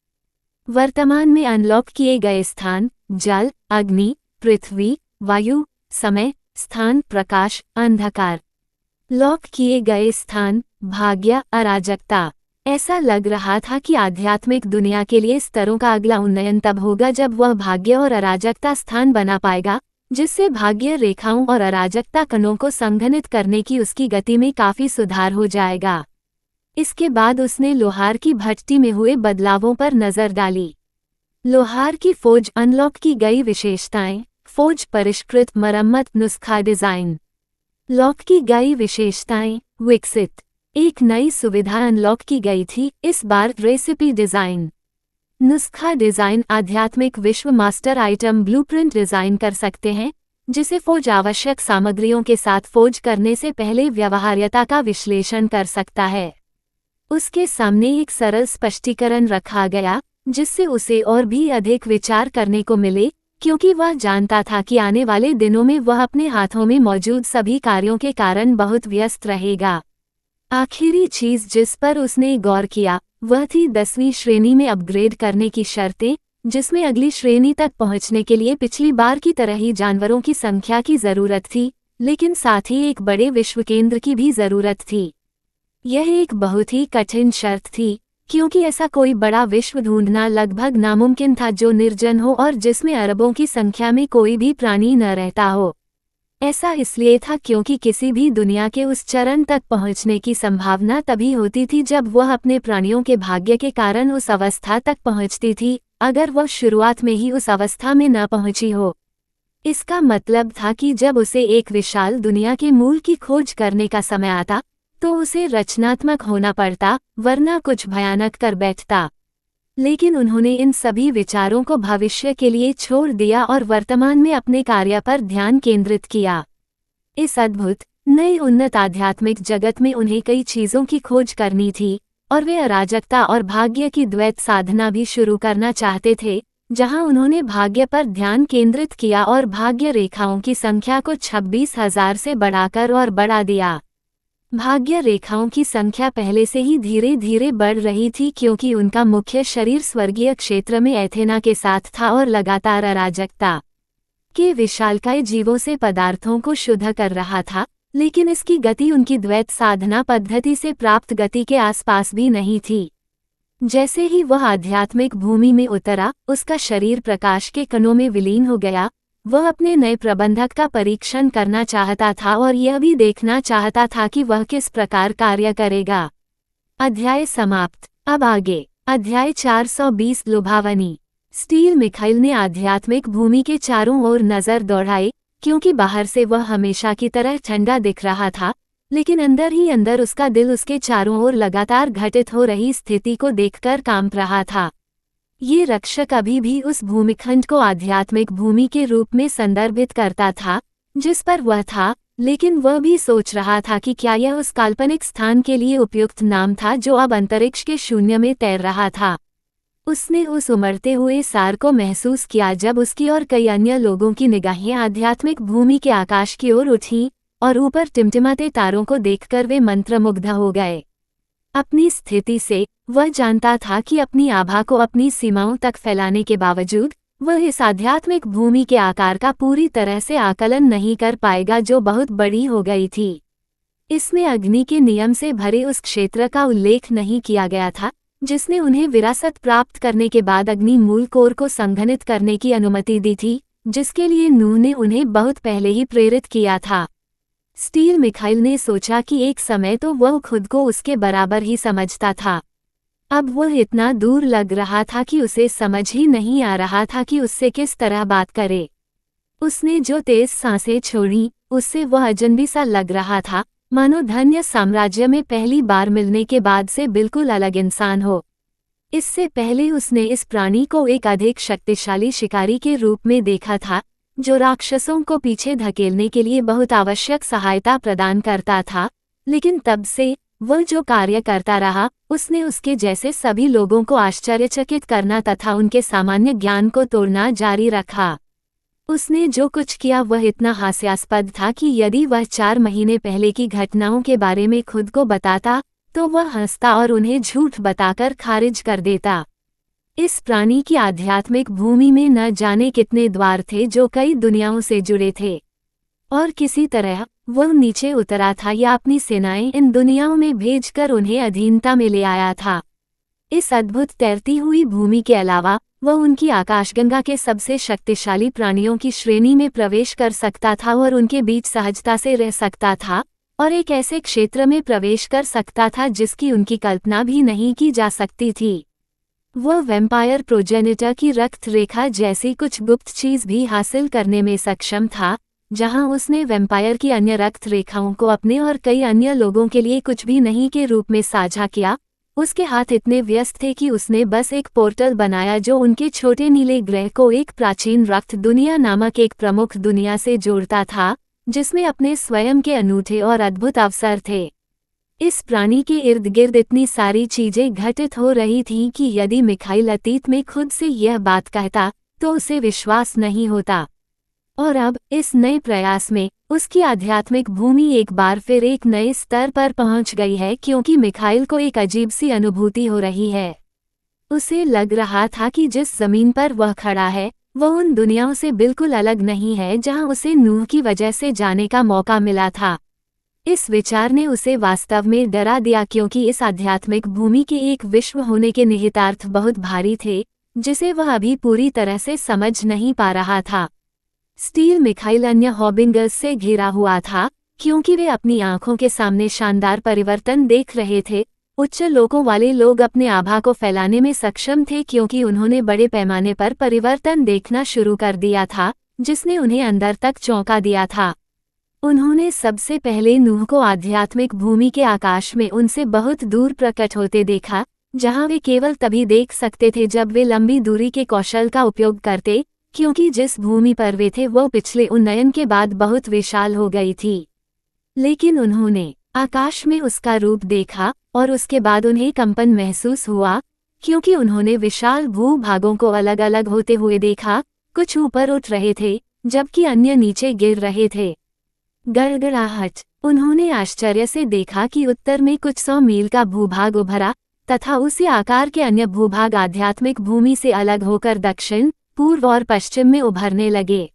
वर्तमान में अनलॉक किए गए स्थान जल, अग्नि, पृथ्वी, वायु, समय, स्थान, प्रकाश, अंधकार। लॉक किए गए स्थान भाग्य, अराजकता। ऐसा लग रहा था कि आध्यात्मिक दुनिया के लिए स्तरों का अगला उन्नयन तब होगा जब वह भाग्य और अराजकता स्थान बना पाएगा, जिससे भाग्य रेखाओं और अराजकता कणों को संघनित करने की उसकी गति में काफी सुधार हो जाएगा। इसके बाद उसने लोहार की भट्टी में हुए बदलावों पर नजर डाली। लोहार की फौज अनलॉक की गई विशेषताएं, फौज परिष्कृत मरम्मत नुस्खा डिजाइन। लॉक की गई विशेषताएं, विकसित। एक नई सुविधा अनलॉक की गई थी, इस बार रेसिपी डिजाइन। नुस्खा डिजाइन आध्यात्मिक विश्व मास्टर आइटम ब्लूप्रिंट डिजाइन कर सकते हैं, जिसे फौज आवश्यक सामग्रियों के साथ फौज करने से पहले व्यवहार्यता का विश्लेषण कर सकता है। उसके सामने एक सरल स्पष्टीकरण रखा गया, जिससे उसे और भी अधिक विचार करने को मिले, क्योंकि वह जानता था कि आने वाले दिनों में वह अपने हाथों में मौजूद सभी कार्यों के कारण बहुत व्यस्त रहेगा। आखिरी चीज जिस पर उसने गौर किया वह थी 10वीं श्रेणी में अपग्रेड करने की शर्तें, जिसमें अगली श्रेणी तक पहुंचने के लिए पिछली बार की तरह ही जानवरों की संख्या की जरूरत थी, लेकिन साथ ही एक बड़े विश्व केंद्र की भी जरूरत थी। यह एक बहुत ही कठिन शर्त थी, क्योंकि ऐसा कोई बड़ा विश्व ढूंढना लगभग नामुमकिन था जो निर्जन हो और जिसमें अरबों की संख्या में कोई भी प्राणी न रहता हो। ऐसा इसलिए था क्योंकि किसी भी दुनिया के उस चरण तक पहुंचने की संभावना तभी होती थी जब वह अपने प्राणियों के भाग्य के कारण उस अवस्था तक पहुंचती थी, अगर वह शुरुआत में ही उस अवस्था में न पहुंची हो। इसका मतलब था कि जब उसे एक विशाल दुनिया के मूल की खोज करने का समय आता तो उसे रचनात्मक होना पड़ता, वरना कुछ भयानक कर बैठता। लेकिन उन्होंने इन सभी विचारों को भविष्य के लिए छोड़ दिया और वर्तमान में अपने कार्य पर ध्यान केंद्रित किया। इस अद्भुत नए उन्नत आध्यात्मिक जगत में उन्हें कई चीजों की खोज करनी थी और वे अराजकता और भाग्य की द्वैत साधना भी शुरू करना चाहते थे, जहां उन्होंने भाग्य पर ध्यान केंद्रित किया और भाग्य रेखाओं की संख्या को 26,000 से बढ़ाकर और बढ़ा दिया। भाग्य रेखाओं की संख्या पहले से ही धीरे धीरे बढ़ रही थी क्योंकि उनका मुख्य शरीर स्वर्गीय क्षेत्र में एथेना के साथ था और लगातार अराजकता के विशालकाय जीवों से पदार्थों को शुद्ध कर रहा था, लेकिन इसकी गति उनकी द्वैत साधना पद्धति से प्राप्त गति के आसपास भी नहीं थी। जैसे ही वह आध्यात्मिक भूमि में उतरा, उसका शरीर प्रकाश के कणों में विलीन हो गया। वह अपने नए प्रबंधक का परीक्षण करना चाहता था और यह भी देखना चाहता था कि वह किस प्रकार कार्य करेगा। अध्याय समाप्त। अब आगे अध्याय 420 लुभावनी। स्टील मिखाइल ने आध्यात्मिक भूमि के चारों ओर नजर दौड़ाई, क्योंकि बाहर से वह हमेशा की तरह ठंडा दिख रहा था, लेकिन अंदर ही अंदर उसका दिल उसके चारों ओर लगातार घटित हो रही स्थिति को देखकर कांप रहा था। ये रक्षक अभी भी उस भूमिखंड को आध्यात्मिक भूमि के रूप में संदर्भित करता था जिस पर वह था, लेकिन वह भी सोच रहा था कि क्या यह उस काल्पनिक स्थान के लिए उपयुक्त नाम था जो अब अंतरिक्ष के शून्य में तैर रहा था। उसने उस उमड़ते हुए सार को महसूस किया जब उसकी और कई अन्य लोगों की निगाहें आध्यात्मिक भूमि के आकाश की ओर उठीं और ऊपर टिमटिमाते तारों को देखकर वे मंत्रमुग्ध हो गए। अपनी स्थिति से वह जानता था कि अपनी आभा को अपनी सीमाओं तक फैलाने के बावजूद वह इस आध्यात्मिक भूमि के आकार का पूरी तरह से आकलन नहीं कर पाएगा जो बहुत बड़ी हो गई थी। इसमें अग्नि के नियम से भरे उस क्षेत्र का उल्लेख नहीं किया गया था जिसने उन्हें विरासत प्राप्त करने के बाद अग्नि मूल कोर को संघनित करने की अनुमति दी थी, जिसके लिए नूह ने उन्हें बहुत पहले ही प्रेरित किया था। स्टील मिखाइल ने सोचा कि एक समय तो वह खुद को उसके बराबर ही समझता था। अब वह इतना दूर लग रहा था कि उसे समझ ही नहीं आ रहा था कि उससे किस तरह बात करे। उसने जो तेज सांसें छोड़ी उससे वह अजनबी सा लग रहा था, मानो धन्य साम्राज्य में पहली बार मिलने के बाद से बिल्कुल अलग इंसान हो। इससे पहले उसने इस प्राणी को एक अधिक शक्तिशाली शिकारी के रूप में देखा था जो राक्षसों को पीछे धकेलने के लिए बहुत आवश्यक सहायता प्रदान करता था, लेकिन तब से वह जो कार्य करता रहा उसने उसके जैसे सभी लोगों को आश्चर्यचकित करना तथा उनके सामान्य ज्ञान को तोड़ना जारी रखा। उसने जो कुछ किया वह इतना हास्यास्पद था कि यदि वह 4 महीने पहले की घटनाओं के बारे में खुद को बताता तो वह हंसता और उन्हें झूठ बताकर खारिज कर देता। इस प्राणी की आध्यात्मिक भूमि में न जाने कितने द्वार थे जो कई दुनियाओं से जुड़े थे, और किसी तरह वह नीचे उतरा था या अपनी सेनाएं इन दुनियाओं में भेजकर उन्हें अधीनता में ले आया था। इस अद्भुत तैरती हुई भूमि के अलावा वह उनकी आकाशगंगा के सबसे शक्तिशाली प्राणियों की श्रेणी में प्रवेश कर सकता था और उनके बीच सहजता से रह सकता था और एक ऐसे क्षेत्र में प्रवेश कर सकता था जिसकी उनकी कल्पना भी नहीं की जा सकती थी। वह वैम्पायर प्रोजेनिटर की रक्त रेखा जैसी कुछ गुप्त चीज भी हासिल करने में सक्षम था, जहां उसने वैम्पायर की अन्य रक्त रेखाओं को अपने और कई अन्य लोगों के लिए कुछ भी नहीं के रूप में साझा किया। उसके हाथ इतने व्यस्त थे कि उसने बस एक पोर्टल बनाया जो उनके छोटे नीले ग्रह को एक प्राचीन रक्त दुनिया नामक एक प्रमुख दुनिया से जोड़ता था, जिसमें अपने स्वयं के अनूठे और अद्भुत अवसर थे। इस प्राणी के इर्द गिर्द इतनी सारी चीजें घटित हो रही थीं कि यदि मिखाइल अतीत में खुद से यह बात कहता तो उसे विश्वास नहीं होता। और अब इस नए प्रयास में उसकी आध्यात्मिक भूमि एक बार फिर एक नए स्तर पर पहुंच गई है, क्योंकि मिखाइल को एक अजीब सी अनुभूति हो रही है। उसे लग रहा था कि जिस जमीन पर वह खड़ा है वह उन दुनियाओं से बिल्कुल अलग नहीं है जहां उसे नूह की वजह से जाने का मौका मिला था। इस विचार ने उसे वास्तव में डरा दिया, क्योंकि इस आध्यात्मिक भूमि के एक विश्व होने के निहितार्थ बहुत भारी थे जिसे वह अभी पूरी तरह से समझ नहीं पा रहा था। स्टील मिखाइल अन्य हॉबिंगर्स से घिरा हुआ था, क्योंकि वे अपनी आंखों के सामने शानदार परिवर्तन देख रहे थे। उच्च लोकों वाले लोग अपने आभा को फैलाने में सक्षम थे क्योंकि उन्होंने बड़े पैमाने पर परिवर्तन देखना शुरू कर दिया था, जिसने उन्हें अंदर तक चौंका दिया था। उन्होंने सबसे पहले नूह को आध्यात्मिक भूमि के आकाश में उनसे बहुत दूर प्रकट होते देखा, जहां वे केवल तभी देख सकते थे जब वे लंबी दूरी के कौशल का उपयोग करते, क्योंकि जिस भूमि पर वे थे वो पिछले उन्नयन के बाद बहुत विशाल हो गई थी। लेकिन उन्होंने आकाश में उसका रूप देखा और उसके बाद उन्हें कंपन महसूस हुआ, क्योंकि उन्होंने विशाल भूभागों को अलग अलग होते हुए देखा। कुछ ऊपर उठ रहे थे जबकि अन्य नीचे गिर रहे थे। गड़गड़ाहट। उन्होंने आश्चर्य से देखा कि उत्तर में कुछ 100 मील का भूभाग उभरा तथा उसी आकार के अन्य भूभाग आध्यात्मिक भूमि से अलग होकर दक्षिण, पूर्व और पश्चिम में उभरने लगे।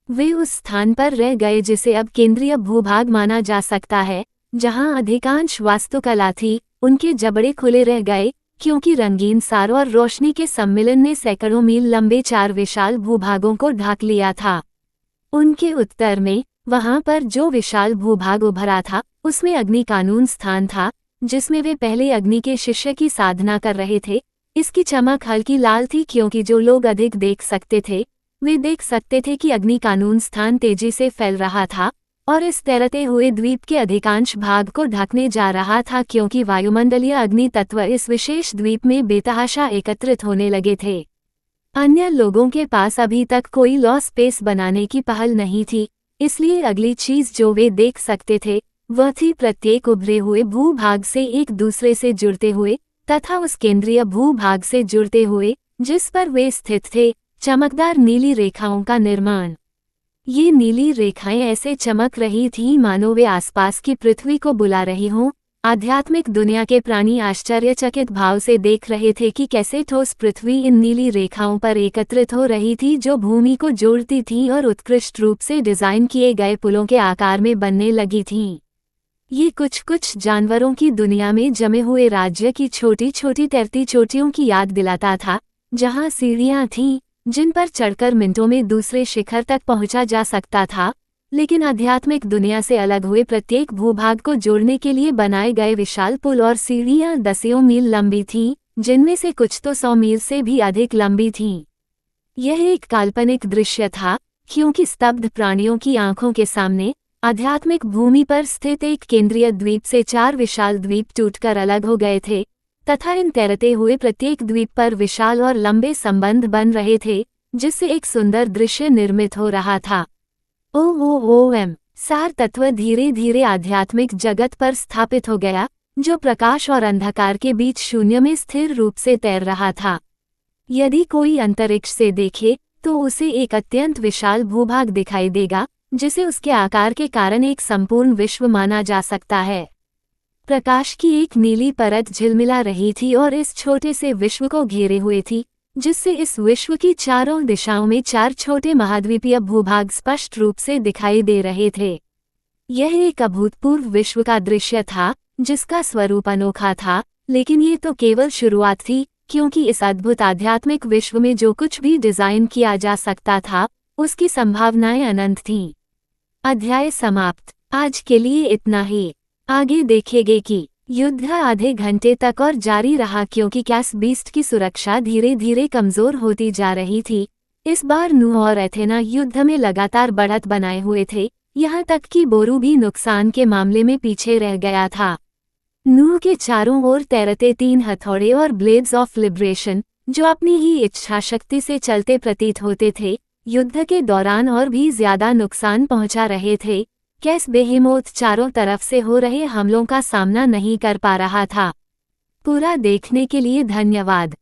वे उस स्थान पर रह गए जिसे अब केंद्रीय भूभाग माना जा सकता है, जहां अधिकांश वास्तुकला थी। उनके जबड़े खुले रह गए, क्योंकि रंगीन सार और रोशनी के सम्मिलन ने सैकड़ों मील लंबे 4 विशाल भूभागों को ढक लिया था। उनके उत्तर में, वहां पर जो विशाल भूभाग उभरा था, उसमें अग्नि कानून स्थान था, जिसमें वे पहले अग्नि के शिष्य की साधना कर रहे थे। इसकी चमक हल्की लाल थी, क्योंकि जो लोग अधिक देख सकते थे वे देख सकते थे कि अग्नि कानून स्थान तेजी से फैल रहा था और इस तैरते हुए द्वीप के अधिकांश भाग को ढकने जा रहा था, क्योंकि वायुमंडलीय अग्नि तत्व इस विशेष द्वीप में बेतहाशा एकत्रित होने लगे थे। अन्य लोगों के पास अभी तक कोई लॉ स्पेस बनाने की पहल नहीं थी, इसलिए अगली चीज जो वे देख सकते थे वह थी प्रत्येक उभरे हुए भूभाग से एक दूसरे से जुड़ते हुए तथा उस केंद्रीय भूभाग से जुड़ते हुए जिस पर वे स्थित थे, चमकदार नीली रेखाओं का निर्माण। ये नीली रेखाएं ऐसे चमक रही थीं मानो वे आसपास की पृथ्वी को बुला रही हों। आध्यात्मिक दुनिया के प्राणी आश्चर्यचकित भाव से देख रहे थे कि कैसे ठोस पृथ्वी इन नीली रेखाओं पर एकत्रित हो रही थी, जो भूमि को जोड़ती थीं और उत्कृष्ट रूप से डिजाइन किए गए पुलों के आकार में बनने लगी थीं। ये कुछ जानवरों की दुनिया में जमे हुए राज्य की छोटी छोटी तैरती चोटियों की याद दिलाता था, जहां सीढ़ियां थीं जिन पर चढ़कर मिनटों में दूसरे शिखर तक पहुंचा जा सकता था। लेकिन आध्यात्मिक दुनिया से अलग हुए प्रत्येक भूभाग को जोड़ने के लिए बनाए गए विशाल पुल और सीढ़ियां दसियों मील लंबी थीं, जिनमें से कुछ तो 100 मील से भी अधिक लंबी थीं। यह एक काल्पनिक दृश्य था, क्योंकि स्तब्ध प्राणियों की आंखों के सामने आध्यात्मिक भूमि पर स्थित एक केंद्रीय द्वीप से 4 विशाल द्वीप टूटकर अलग हो गए थे तथा इन तैरते हुए प्रत्येक द्वीप पर विशाल और लंबे संबंध बन रहे थे, जिससे एक सुंदर दृश्य निर्मित हो रहा था। ओम सार तत्व धीरे धीरे आध्यात्मिक जगत पर स्थापित हो गया, जो प्रकाश और अंधकार के बीच शून्य में स्थिर रूप से तैर रहा था। यदि कोई अंतरिक्ष से देखे तो उसे एक अत्यंत विशाल भूभाग दिखाई देगा, जिसे उसके आकार के कारण एक संपूर्ण विश्व माना जा सकता है। प्रकाश की एक नीली परत झिलमिला रही थी और इस छोटे से विश्व को घेरे हुए थी, जिससे इस विश्व की चारों दिशाओं में 4 छोटे महाद्वीपीय भूभाग स्पष्ट रूप से दिखाई दे रहे थे। यह एक अभूतपूर्व विश्व का दृश्य था, जिसका स्वरूप अनोखा था, लेकिन ये तो केवल शुरुआत थी, क्योंकि इस अद्भुत आध्यात्मिक विश्व में जो कुछ भी डिजाइन किया जा सकता था, उसकी संभावनाएं अनंत थीं। अध्याय समाप्त। आज के लिए इतना ही। आगे देखेंगे कि युद्ध आधे घंटे तक और जारी रहा, क्योंकि कैस बीस्ट की सुरक्षा धीरे धीरे कमजोर होती जा रही थी। इस बार नूह और एथेना युद्ध में लगातार बढ़त बनाए हुए थे, यहाँ तक कि बोरू भी नुकसान के मामले में पीछे रह गया था। नूह के चारों ओर तैरते 3 हथौड़े और ब्लेड्स ऑफ लिबरेशन, जो अपनी ही इच्छा शक्ति से चलते प्रतीत होते थे, युद्ध के दौरान और भी ज्यादा नुकसान पहुंचा रहे थे। कैस बेहेमोथ चारों तरफ से हो रहे हमलों का सामना नहीं कर पा रहा था। पूरा देखने के लिए धन्यवाद।